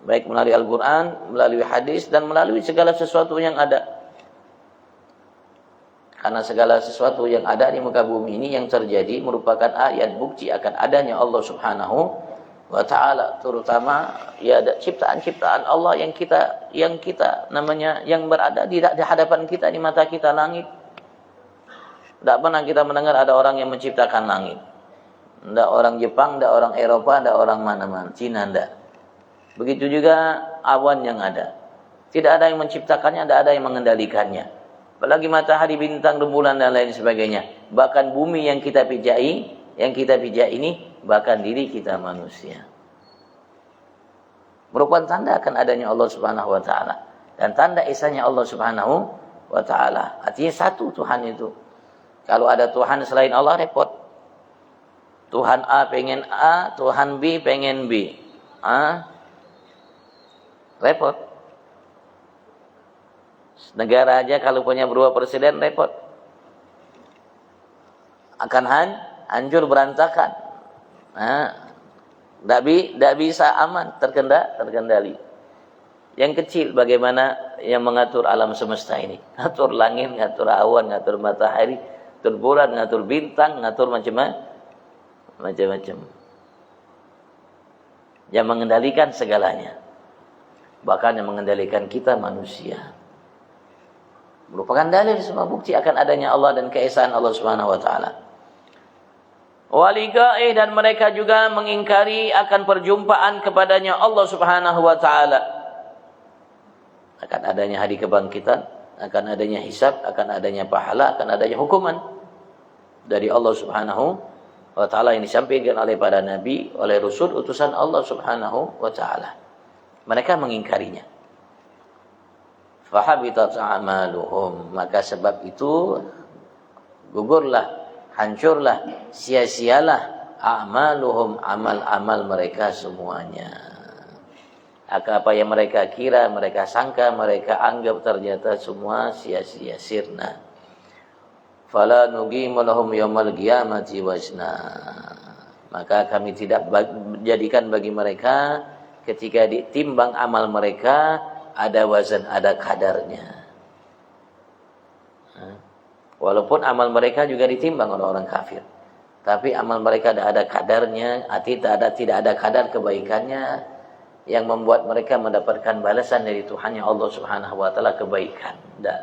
baik melalui Al-Quran, melalui hadis, dan melalui segala sesuatu yang ada. Karena segala sesuatu yang ada di muka bumi ini yang terjadi merupakan ayat bukti akan adanya Allah Subhanahu wa ta'ala, terutama ya ciptaan-ciptaan Allah yang kita namanya, yang berada di hadapan kita, di mata kita, langit. Tidak pernah kita mendengar ada orang yang menciptakan langit. Tidak orang Jepang, tidak orang Eropa, tidak orang mana-mana, Cina tidak. Begitu juga awan yang ada. Tidak ada yang menciptakannya, tidak ada yang mengendalikannya. Apalagi matahari, bintang, rembulan dan lain sebagainya. Bahkan bumi yang kita pijai ini, bahkan diri kita manusia. Merupakan tanda akan adanya Allah Subhanahu wa ta'ala. Dan tanda esanya Allah Subhanahu wa ta'ala. Artinya satu Tuhan itu. Kalau ada Tuhan selain Allah, repot. Tuhan A pengen A, Tuhan B pengen B. Repot. Negara aja kalau punya dua presiden repot. Akan hancur berantakan. Tidak bisa aman, terkendali. Yang kecil bagaimana yang mengatur alam semesta ini. Ngatur langit, ngatur awan, ngatur matahari, ngatur bulan, ngatur bintang, ngatur macam-macam. Yang mengendalikan segalanya. Bahkan yang mengendalikan kita manusia. Merupakan dalil semua bukti akan adanya Allah dan keesaan Allah Subhanahu wa ta'ala. Waligaih, dan mereka juga mengingkari akan perjumpaan kepadanya Allah Subhanahu wa ta'ala. Akan adanya hari kebangkitan, akan adanya hisab, akan adanya pahala, akan adanya hukuman dari Allah Subhanahu wa ta'ala yang disampaikan oleh para nabi, oleh rasul utusan Allah Subhanahu wa ta'ala. Mereka mengingkarinya. Fahabitat a'maluhum, maka sebab itu gugurlah, hancurlah, sia-sialah a'maluhum, amal-amal mereka semuanya. Apa yang mereka kira, mereka sangka, mereka anggap, ternyata semua sia-sia, sirna. Fala nuqimu lahum yaumal qiyamati wazna, maka kami tidak jadikan bagi mereka ketika ditimbang amal mereka ada wazan, ada kadarnya. Walaupun amal mereka juga ditimbang oleh orang kafir, tapi amal mereka ada kadarnya, tidak ada kadar kebaikannya yang membuat mereka mendapatkan balasan dari Tuhannya Allah Subhanahu wa ta'ala kebaikan. Tidak.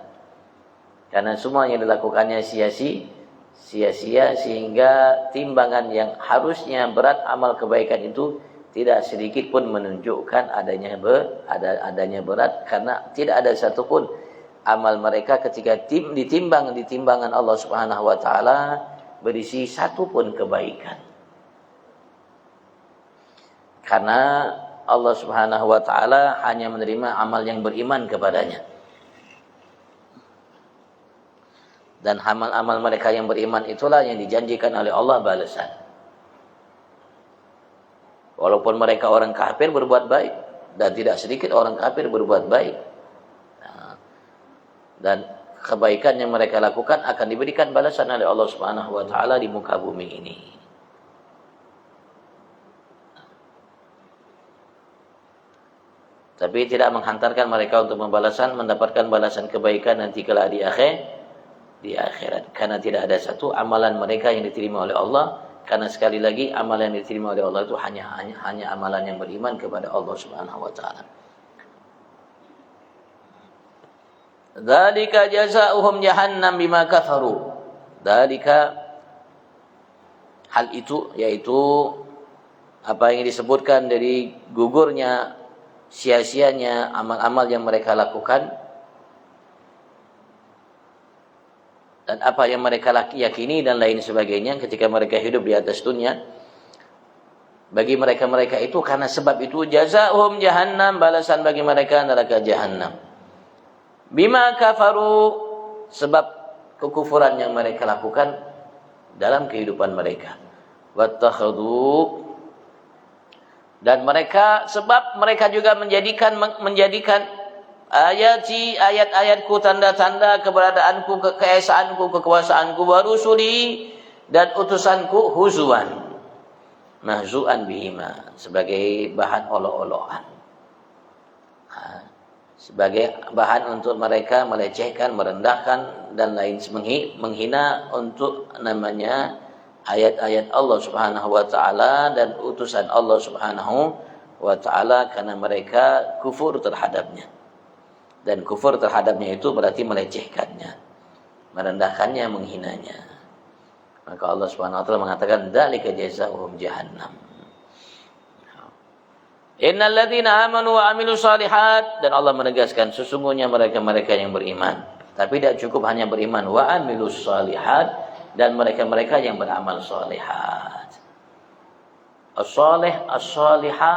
Karena semua yang dilakukannya sia-sia, sehingga timbangan yang harusnya berat amal kebaikan itu tidak sedikit pun menunjukkan adanya berat, karena tidak ada satupun amal mereka ketika ditimbang di timbangan Allah Subhanahu wa ta'ala berisi satu pun kebaikan. Karena Allah Subhanahu wa ta'ala hanya menerima amal yang beriman kepadanya. Dan amal-amal mereka yang beriman itulah yang dijanjikan oleh Allah balasan. Walaupun mereka orang kafir berbuat baik, dan tidak sedikit orang kafir berbuat baik, dan kebaikan yang mereka lakukan akan diberikan balasan oleh Allah Subhanahu wa ta'ala di muka bumi ini. Tapi tidak menghantarkan mereka untuk mendapatkan balasan kebaikan nanti kelak di akhirat. Karena tidak ada satu amalan mereka yang diterima oleh Allah. Karena sekali lagi amalan yang diterima oleh Allah itu hanya amalan yang beriman kepada Allah Subhanahu wa ta'ala. Dzalika jazaohum jahannam bima kafaru. Dzalika, hal itu yaitu apa yang disebutkan dari gugurnya, sia-sianya amal-amal yang mereka lakukan, dan apa yang mereka yakini dan lain sebagainya ketika mereka hidup di atas dunia. Bagi mereka-mereka itu, karena sebab itu jazaohum jahannam, balasan bagi mereka neraka jahannam. Bima kafaru, sebab kekufuran yang mereka lakukan dalam kehidupan mereka. Wattakhadhu, dan mereka, sebab mereka juga menjadikan ayat-ayatku, tanda-tanda keberadaanku, keesaanku, kekuasaanku, wa rusuli, dan utusanku, huzuan, mahzu'an bihima, sebagai bahan olok-olokan. sebagai bahan untuk mereka melecehkan, merendahkan dan lain menghina untuk namanya ayat-ayat Allah Subhanahu wa taala dan utusan Allah Subhanahu wa taala, karena mereka kufur terhadapnya. Dan kufur terhadapnya itu berarti melecehkannya, merendahkannya, menghinanya. Maka Allah Subhanahu wa taala mengatakan dzalika jazaohum jahannam. Innal ladzina amanu wa amilus shalihat, dan Allah menegaskan sesungguhnya mereka-mereka yang beriman. Tapi tidak cukup hanya beriman, wa amilus shalihat, dan mereka-mereka yang beramal shalihat. As-shalih, as-shalihah,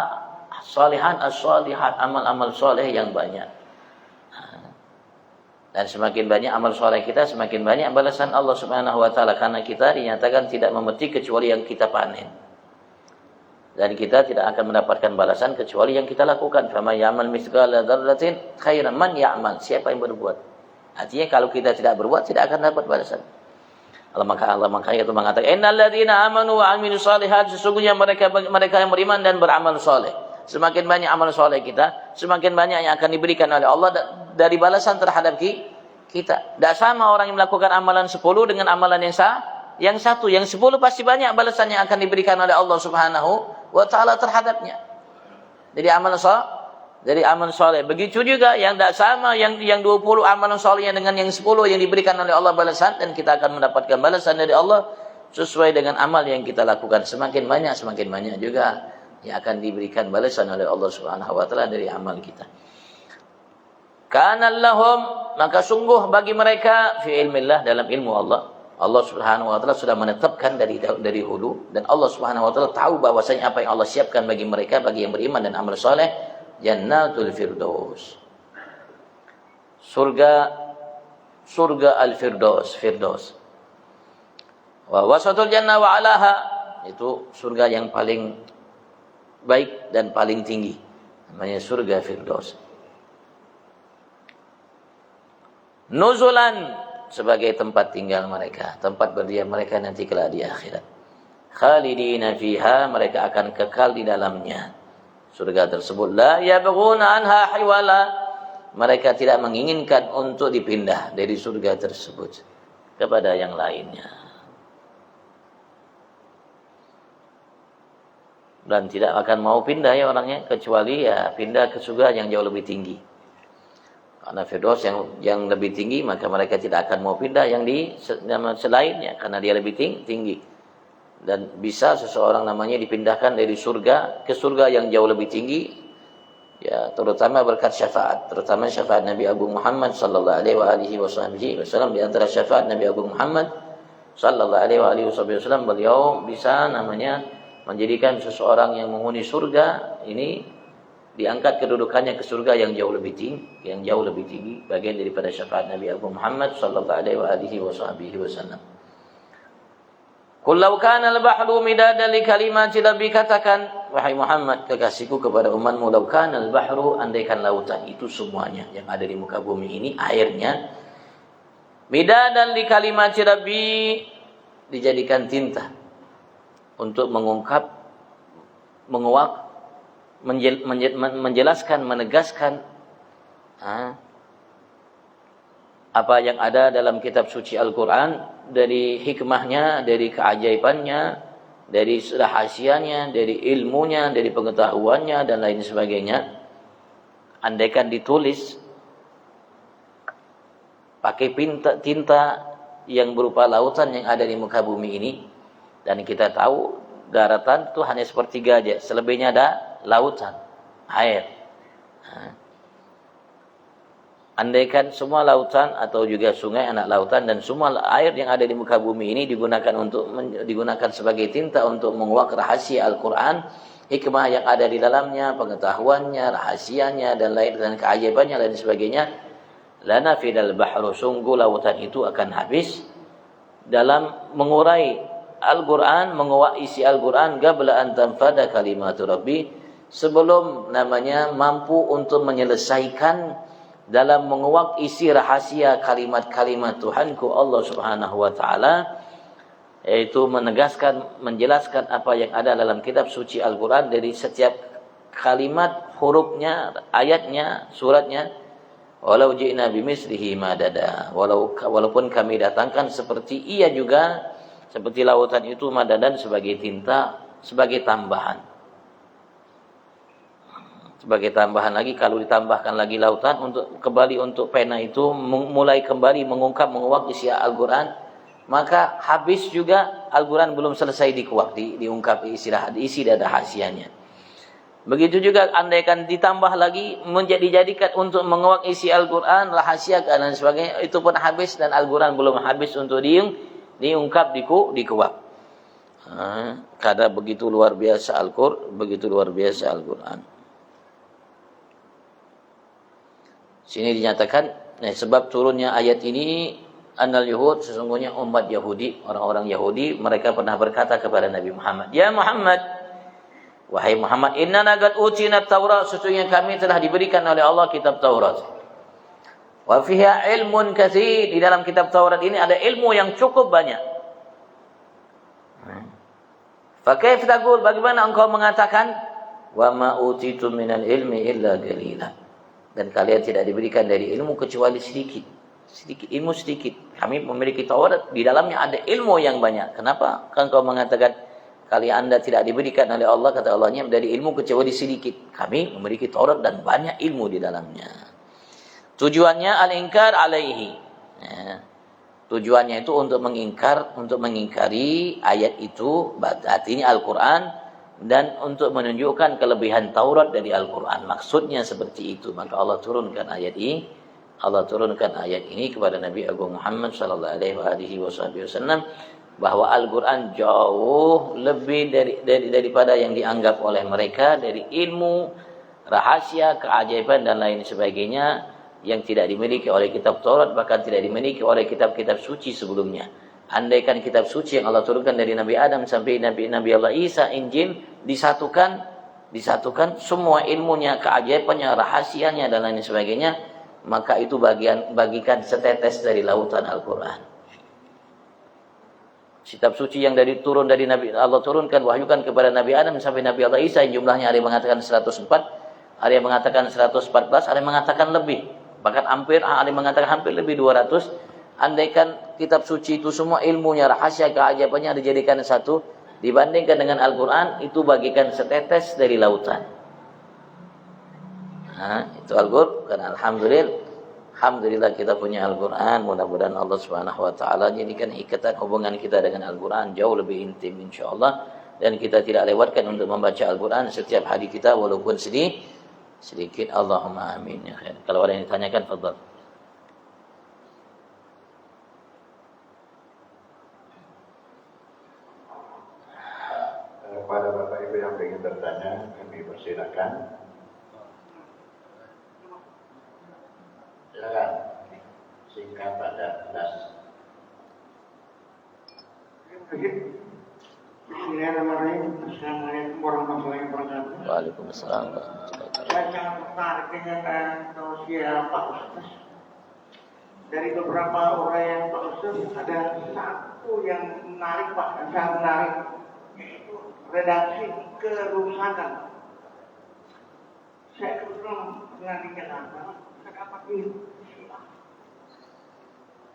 salihan, as-shalihat, amal-amal saleh yang banyak. Dan semakin banyak amal saleh kita, semakin banyak balasan Allah Subhanahu wa taala, karena kita dinyatakan tidak memetik kecuali yang kita panen. Dan kita tidak akan mendapatkan balasan kecuali yang kita lakukan. Faman ya'mal mithqala dzarratin khairan man ya'mal. Siapa yang berbuat? Artinya kalau kita tidak berbuat tidak akan dapat balasan. Allah maka itu mengatakan innal ladzina amanu wa amilus shalihat, sesungguhnya mereka yang beriman dan beramal saleh. Semakin banyak amal saleh kita, semakin banyak yang akan diberikan oleh Allah dari balasan terhadap kita. Tidak sama orang yang melakukan amalan 10 dengan amalan yang satu. Yang 10 pasti banyak balasan yang akan diberikan oleh Allah Subhanahu wa ta'ala terhadapnya. Jadi amal saleh. Begitu juga yang tidak sama, yang 20 amalan saleh dengan yang 10 yang diberikan oleh Allah balasan, dan kita akan mendapatkan balasan dari Allah sesuai dengan amal yang kita lakukan. Semakin banyak juga yang akan diberikan balasan oleh Allah Subhanahu wa taala dari amal kita. Kana lahum, maka sungguh bagi mereka fi ilmillah, dalam ilmu Allah. Allah Subhanahu wa taala sudah menetapkan dari hulu, dan Allah Subhanahu wa taala tahu bahwasanya apa yang Allah siapkan bagi mereka, bagi yang beriman dan amal saleh, jannatul firdaus. Surga al-firdaus. Wa wasatul jannah wa alaha, itu surga yang paling baik dan paling tinggi, namanya surga firdaus. Nuzulan, sebagai tempat tinggal mereka, tempat berdiam mereka nanti kelak di akhirat. Khalidina fiha, mereka akan kekal di dalamnya. Surga tersebut la yabghuna anha hiwala, mereka tidak menginginkan untuk dipindah dari surga tersebut kepada yang lainnya. Dan tidak akan mau pindah ya orangnya, kecuali ya pindah ke surga yang jauh lebih tinggi. Karena firdaus yang lebih tinggi, maka mereka tidak akan mau pindah yang di selainnya, karena dia lebih tinggi. Dan bisa seseorang namanya dipindahkan dari surga ke surga yang jauh lebih tinggi, ya, terutama berkat syafaat, terutama syafaat Nabi Agung Muhammad sallallahu alaihi wasallam. Di antara syafaat Nabi Agung Muhammad sallallahu alaihi wasallam, beliau bisa namanya menjadikan seseorang yang menghuni surga ini diangkat kedudukannya ke surga yang jauh lebih tinggi, bagian daripada syafaat Nabi Agung Muhammad sallallahu alaihi wasallam. Qul law kana al-bahru midadan li kalimati rabbi, katakan wahai Muhammad kekasihku kepada umatmu, law kana al-bahru, andaikan lautan itu semuanya yang ada di muka bumi ini airnya, midadan li kalimati rabbi, dijadikan tinta untuk menjelaskan, menegaskan apa yang ada dalam kitab suci Al-Quran, dari hikmahnya, dari keajaibannya, dari rahasianya, dari ilmunya, dari pengetahuannya dan lain sebagainya. Andaikan ditulis pakai tinta yang berupa lautan yang ada di muka bumi ini, dan kita tahu daratan itu hanya sepertiga aja, selebihnya ada lautan, air. Andaikan semua lautan atau juga sungai anak lautan dan semua air yang ada di muka bumi ini digunakan sebagai tinta untuk menguak rahasia Al-Quran, hikmah yang ada di dalamnya, pengetahuannya, rahasianya dan lain dan keajaibannya dan sebagainya, lanafidal bahru, sungguh lautan itu akan habis dalam mengurai Al-Quran, menguak isi Al-Quran, qabla an tanfada kalimatu rabbi, sebelum namanya mampu untuk menyelesaikan dalam menguak isi rahasia kalimat-kalimat Tuhanku Allah Subhanahu wa taala, yaitu menegaskan, menjelaskan apa yang ada dalam kitab suci Al-Quran, dari setiap kalimat, hurufnya, ayatnya, suratnya, Walau ji'na bimithlihi madada, walaupun kami datangkan seperti ia juga, seperti lautan itu madadan sebagai tinta, sebagai tambahan. Sebagai tambahan lagi, kalau ditambahkan lagi lautan untuk kembali untuk pena itu mulai kembali menguak isi Al-Qur'an, maka habis juga Al-Qur'an belum selesai dikuak, diungkap isi dan rahasianya. Begitu juga andaikan ditambah lagi menjadikan untuk menguak isi Al-Qur'an, rahasia dan sebagainya, itu pun habis dan Al-Qur'an belum habis untuk diungkap, dikuak. Karena begitu luar biasa Al-Qur'an. Sini dinyatakan, sebab turunnya ayat ini, annal Yahud, sesungguhnya umat Yahudi, orang-orang Yahudi, mereka pernah berkata kepada Nabi Muhammad, ya Muhammad, wahai Muhammad, inna qad utina Taurat, sesungguhnya kami telah diberikan oleh Allah kitab Taurat. Wa fiha ilmun katsir, di dalam kitab Taurat ini ada ilmu yang cukup banyak. Fa kaif taqul, bagaimana engkau mengatakan wa ma utitu minal ilmi illa qalila, dan kalian tidak diberikan dari ilmu kecuali sedikit ilmu sedikit. Kami memiliki Taurat, di dalamnya ada ilmu yang banyak. Kenapa engkau mengatakan kalian Anda tidak diberikan oleh Allah, kata Allahnya, dari ilmu kecuali sedikit? Kami memiliki Taurat dan banyak ilmu di dalamnya. Tujuannya al-inkar alaihi. Tujuannya itu untuk mengingkari ayat itu, artinya Al-Quran, dan untuk menunjukkan kelebihan Taurat dari Al-Quran. Maksudnya seperti itu. Maka Allah turunkan ayat ini kepada Nabi Agung Muhammad sallallahu alaihi wasallam, bahwa Al-Quran jauh lebih daripada yang dianggap oleh mereka dari ilmu, rahasia, keajaiban dan lain sebagainya yang tidak dimiliki oleh kitab Taurat, bahkan tidak dimiliki oleh kitab-kitab suci sebelumnya. Andaikan kitab suci yang Allah turunkan dari Nabi Adam sampai Nabi Allah Isa, Injil, disatukan semua ilmunya, keajaibannya, rahasianya dan lain sebagainya, maka itu bagikan setetes dari lautan Al-Quran. Kitab suci yang turun dari Nabi Allah turunkan, wahyukan kepada Nabi Adam sampai Nabi Allah Isa, yang jumlahnya ada yang mengatakan 104, ada yang mengatakan 114, ada yang mengatakan lebih, bahkan ada yang mengatakan hampir lebih 200. Andaikan kitab suci itu semua ilmunya, rahasia, keajaibannya dijadikan satu, dibandingkan dengan Al-Quran, itu bagikan setetes dari lautan. Itu Al-Quran. Alhamdulillah kita punya Al-Quran. Mudah-mudahan Allah Subhanahu Wa Taala jadikan ikatan hubungan kita dengan Al-Quran jauh lebih intim, insyaAllah. Dan kita tidak lewatkan untuk membaca Al-Quran setiap hari kita, walaupun sedikit. Allahumma amin. Ya khair. Kalau ada yang ditanyakan, fadhal. Pada Bapak Ibu yang ingin bertanya, kami persilakan. Silakan, singkat pada jelas. Bismillahirrahmanirrahim. Assalamualaikum warahmatullahi wabarakatuh. Waalaikumsalam. Saya sangat tertarik dengan tausiah Pak Ustaz. Dari beberapa uraian Pak Ustaz, ada satu yang menarik Pak, yang sangat menarik, yaitu redaksi kerusakan. Saya kebetulan pernah di Jakarta, saya dapat ini.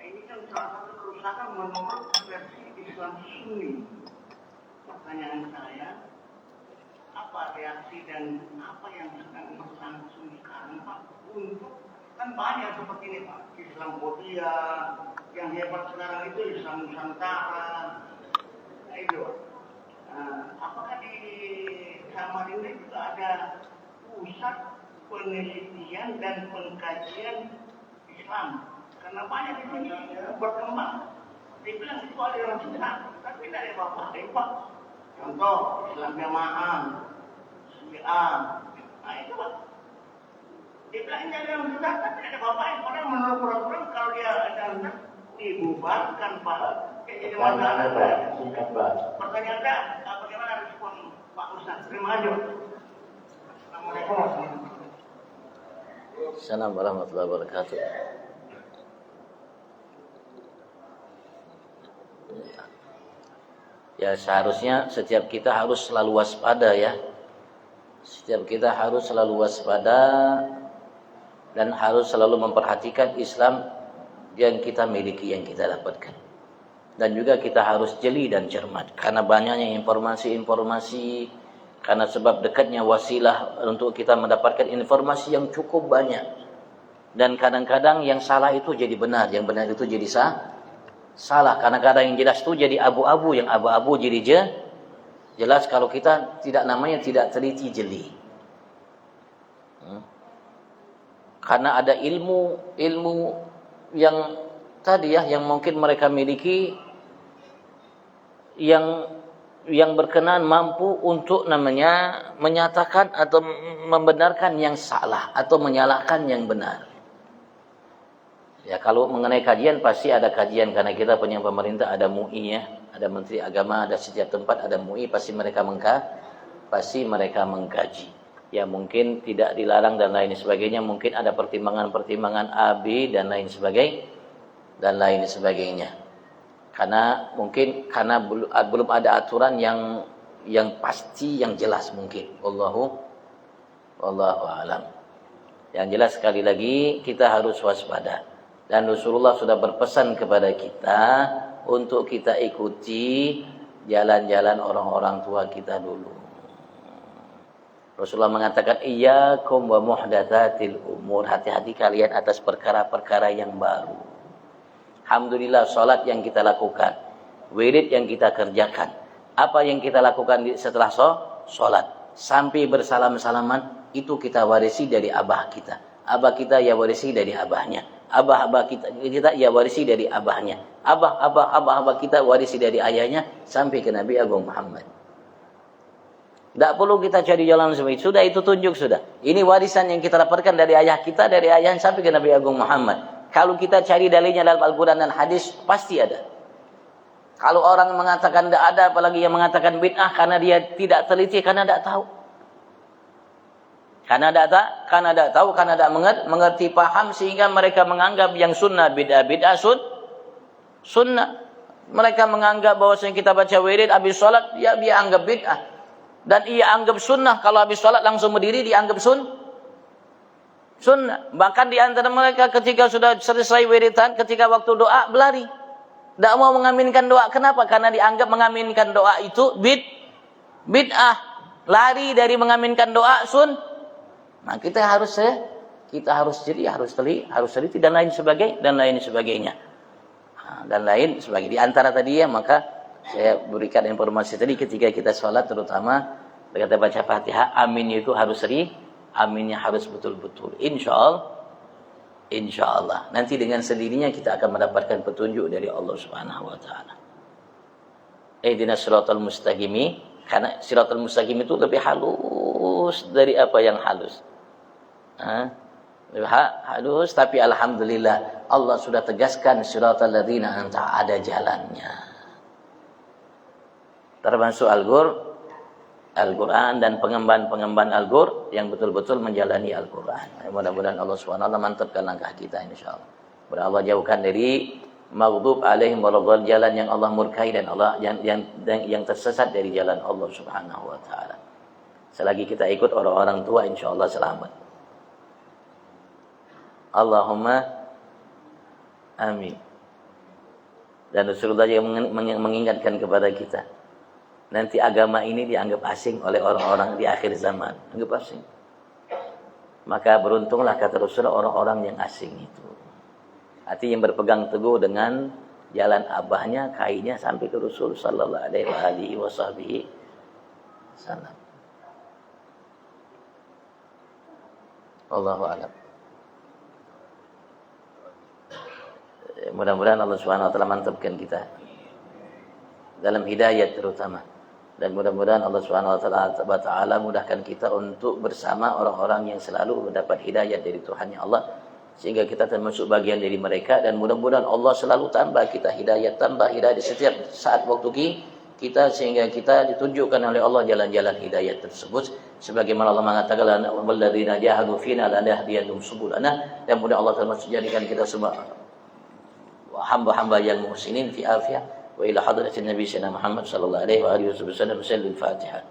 Ini kan salah satu kerusakan menurut versi Islam Sunni. Pertanyaan saya, apa reaksi dan apa yang sedang berlangsung sekarang Pak, untuk kan banyak seperti ini Pak, Islamophobia, yang hebat sekarang itu Islam Nusantara. Nah itu Pak. Apakah di Samarinda juga ada pusat penelitian dan pengkajian Islam? Karena banyak di sini berkembang. Dibilang itu ada orang sesat, tapi tidak ada bapak-bapak. Contoh Islam Jamaah, Syiah, nah itu Pak. Dibilang ini ada orang sesat, tapi tidak ada bapaknya. Padahal menurut peraturan kalau dia ada sesat, dibubarkan Pak. Jadi masalah. Singkat Pak. Pertanyaan Anda, bagaimana respon Pak Ustaz? Terima kasih. Assalamualaikum warahmatullahi wabarakatuh. Assalamualaikum warahmatullahi wabarakatuh. Ya, seharusnya setiap kita harus selalu waspada ya. Setiap kita harus selalu waspada dan harus selalu memperhatikan Islam yang kita miliki, yang kita dapatkan. Dan juga kita harus jeli dan cermat karena banyaknya informasi-informasi, karena sebab dekatnya wasilah untuk kita mendapatkan informasi yang cukup banyak. Dan kadang-kadang yang salah itu jadi benar, yang benar itu jadi salah. Kadang-kadang yang jelas itu jadi abu-abu, yang abu-abu jadi jelas kalau kita tidak teliti jeli. Karena ada ilmu yang tadi yang mungkin mereka miliki yang berkenan mampu untuk menyatakan atau membenarkan yang salah atau menyalahkan yang benar. Ya, kalau mengenai kajian pasti ada kajian karena kita punya pemerintah, ada MUI ada Menteri Agama, ada setiap tempat ada MUI, pasti mereka mengkaji. Ya mungkin tidak dilarang dan lain sebagainya, mungkin ada pertimbangan-pertimbangan A, B dan lain sebagainya. Karena belum ada aturan yang pasti, yang jelas mungkin. Wallahu a'lam. Yang jelas sekali lagi kita harus waspada. Dan Rasulullah sudah berpesan kepada kita untuk kita ikuti jalan-jalan orang-orang tua kita dulu. Rasulullah mengatakan, iyyakum wa muhdatsatil umur, hati-hati kalian atas perkara-perkara yang baru. Alhamdulillah, salat yang kita lakukan, wirid yang kita kerjakan, apa yang kita lakukan setelah salat sampai bersalam-salaman, itu kita warisi dari abah kita. Abah kita ya warisi dari abahnya. Abah kita ya warisi dari abahnya. Abah kita warisi dari ayahnya sampai ke Nabi Agung Muhammad. Tidak perlu kita cari jalan seperti itu. Sudah itu tunjuk sudah. Ini warisan yang kita dapatkan dari ayah kita, dari ayah sampai ke Nabi Agung Muhammad. Kalau kita cari dalilnya dalam Al-Quran dan hadis, pasti ada. Kalau orang mengatakan tidak ada, apalagi yang mengatakan bid'ah karena dia tidak teliti, karena tidak tahu. Karena tidak tahu, karena tidak mengerti, paham, sehingga mereka menganggap yang sunnah bid'ah sunnah. Mereka menganggap bahwasanya kita baca wirid habis salat, ya dia anggap bid'ah. Dan ia anggap sunnah, kalau habis salat langsung berdiri dianggap sunnah. Bahkan di antara mereka ketika sudah selesai wiridan, ketika waktu doa berlari. Tidak mau mengaminkan doa. Kenapa? Karena dianggap mengaminkan doa itu bid'ah. Lari dari mengaminkan doa Nah, kita harus jadi, harus teliti dan lain sebagainya. Dan lain sebagainya. Di antara tadi maka saya berikan informasi tadi ketika kita sholat, terutama kita baca Fatihah, aminnya itu harus aminnya harus betul-betul. Insyaallah. Nanti dengan sendirinya kita akan mendapatkan petunjuk dari Allah Subhanahu wa taala. Ihdinas siratal mustaqim, karena siratal mustaqim itu lebih halus dari apa yang halus. Halus, tapi alhamdulillah Allah sudah tegaskan siratal ladzina an'amta, ada jalannya. Termasuk Al-Quran dan pengemban Al-Qur yang betul-betul menjalani Al-Quran. Mudah-mudahan Allah SWT mantapkan langkah kita insyaallah. Mudah Allah jauhkan dari maghdub alaihim waladhdallin, jalan yang Allah murkai dan Allah yang tersesat dari jalan Allah Subhanahu wa taala. Selagi kita ikut orang-orang tua insyaallah selamat. Allahumma amin. Dan Rasulullah yang mengingatkan kepada kita, nanti agama ini dianggap asing oleh orang-orang di akhir zaman, anggap asing. Maka beruntunglah kata Rasulullah orang-orang yang asing itu. Hati yang berpegang teguh dengan jalan abahnya, kainnya sampai ke Rasul sallallahu alaihi wasallam. Allahu a'lam. Mudah-mudahan Allah Subhanahu wa taala mantapkan kita dalam hidayah terutama, dan mudah-mudahan Allah Subhanahu wa taala mudahkan kita untuk bersama orang-orang yang selalu mendapat hidayah dari Tuhannya Allah, sehingga kita termasuk bagian dari mereka. Dan mudah-mudahan Allah selalu tambah kita hidayah, di setiap saat waktu kita, sehingga kita ditunjukkan oleh Allah jalan-jalan hidayah tersebut, sebagaimana Allah mengatakan walladzina jahadu fina lanahdiyannahum subulana. Dan mudah Allah termasuk jadikan kita semua hamba-hamba yang muhsinin fi afiyah. Wa ila hadratin Nabi sallallahu Muhammad sallallahu alaihi wa alihi wasallam sallallahu Fatihah.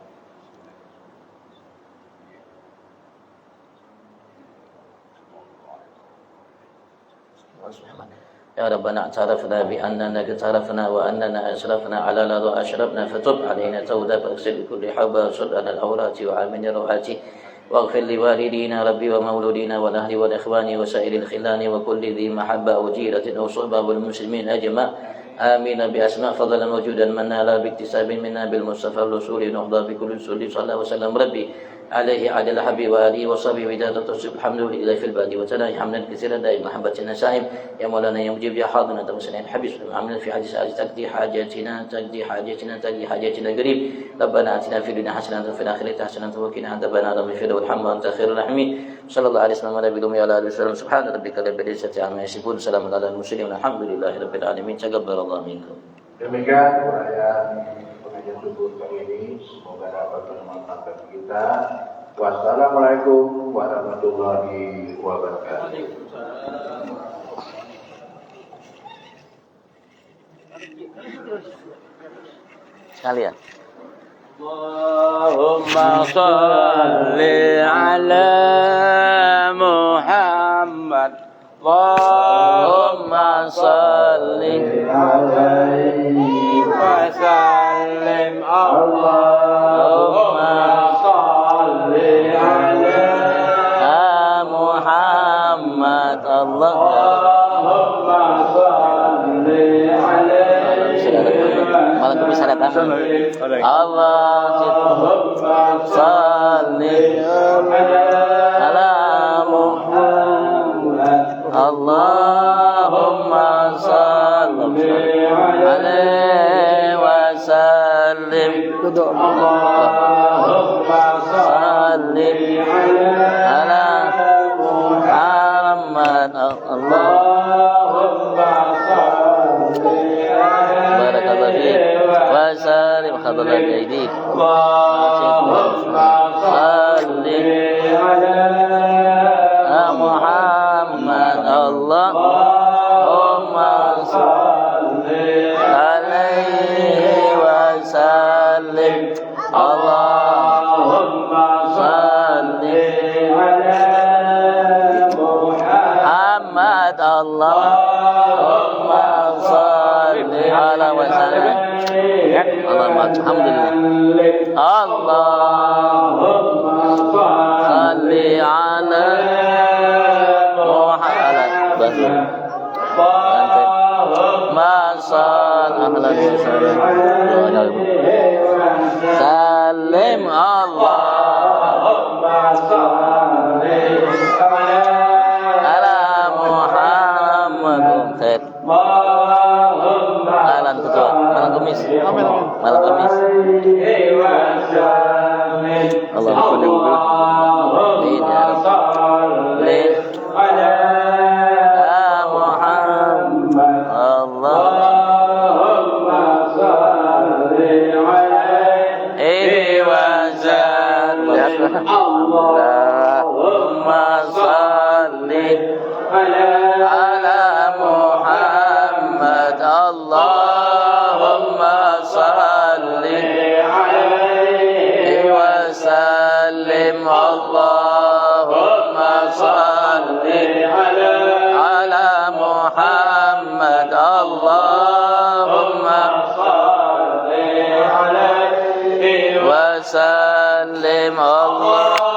يا ربنا اعترفنا بأننا اقترفنا وأننا أسرفنا على لظى أشرفنا فتب علينا توبة فاغسل بكل حبة صدنا الأورات وعامل الروحات واغفر لوالدينا ربي ومولودينا والأهل والإخوان وسائر الخلان وكل ذي محبة أو جيرة أو صحبة والمسلمين أجمع آمين بأسماء فضلا وجودا من نال باكتساب منا بالمصطفى الرسول نهضى بكل رسول صلى الله وسلم ربي عليه عدل حبي وآله وصحبه وداد تصب الحمد لله في البادي وتناهي حمدا كثيرا دائما محبة النسائم يا مولانا يا مجيب يا حاضنا تمسنا حبيب عملنا في حديث تقضي حاجاتنا تقضي حاجاتنا تقضي حاجاتنا قريب ربنا آتنا في الدنيا حسنة وفي الآخرة حسنة وقنا عذاب النار اغفر والحمد وأنت خير الراحمين صلى الله عليه وسلم على نبينا وعلى آله وسلم سبحان ربك رب العزة عما يصفون سلام على المرسلين والحمد لله رب العالمين تقبل الله منكم. Demikian perayaan pengajian subuh kali ini, semoga dapat bermanfaat bagi kita. Wassalamualaikum warahmatullahi wabarakatuh. Sekalian. Allahumma salli ala Muhammad. Allahumma salli alaihi wa sallim. Allahumma salli ala Muhammad. Allahumma salli alaihi malam Kamis ada apa? Allahumma salli ala Muhammad. Allahumma salli alaihi wa sallim. Allahumma salli ala Muhammad. Allahumma salli barakallahu fiik wa sallim khadra aidi. Allahumma salli ala Muhammad. Allahumma salli alaihi wa sallim. Allahumma salli ala Muhammad. Allahumma salli ala wa sallim. Allahumma alhamdulillah. Allahumma salli ala Muhammad. Salim Allahumma salli ala Muhammad. Khair. Malam kedua, malam Kamis. Malam Kamis. Allahumma salli ala Muhammad. Allahumma salli alaihi wa sallim. Allahumma salli ala Muhammad. Allahumma salli alaihi wa sallim. Allahumma salli ala Muhammad. Allahumma salli alaihi wa sallim. Allah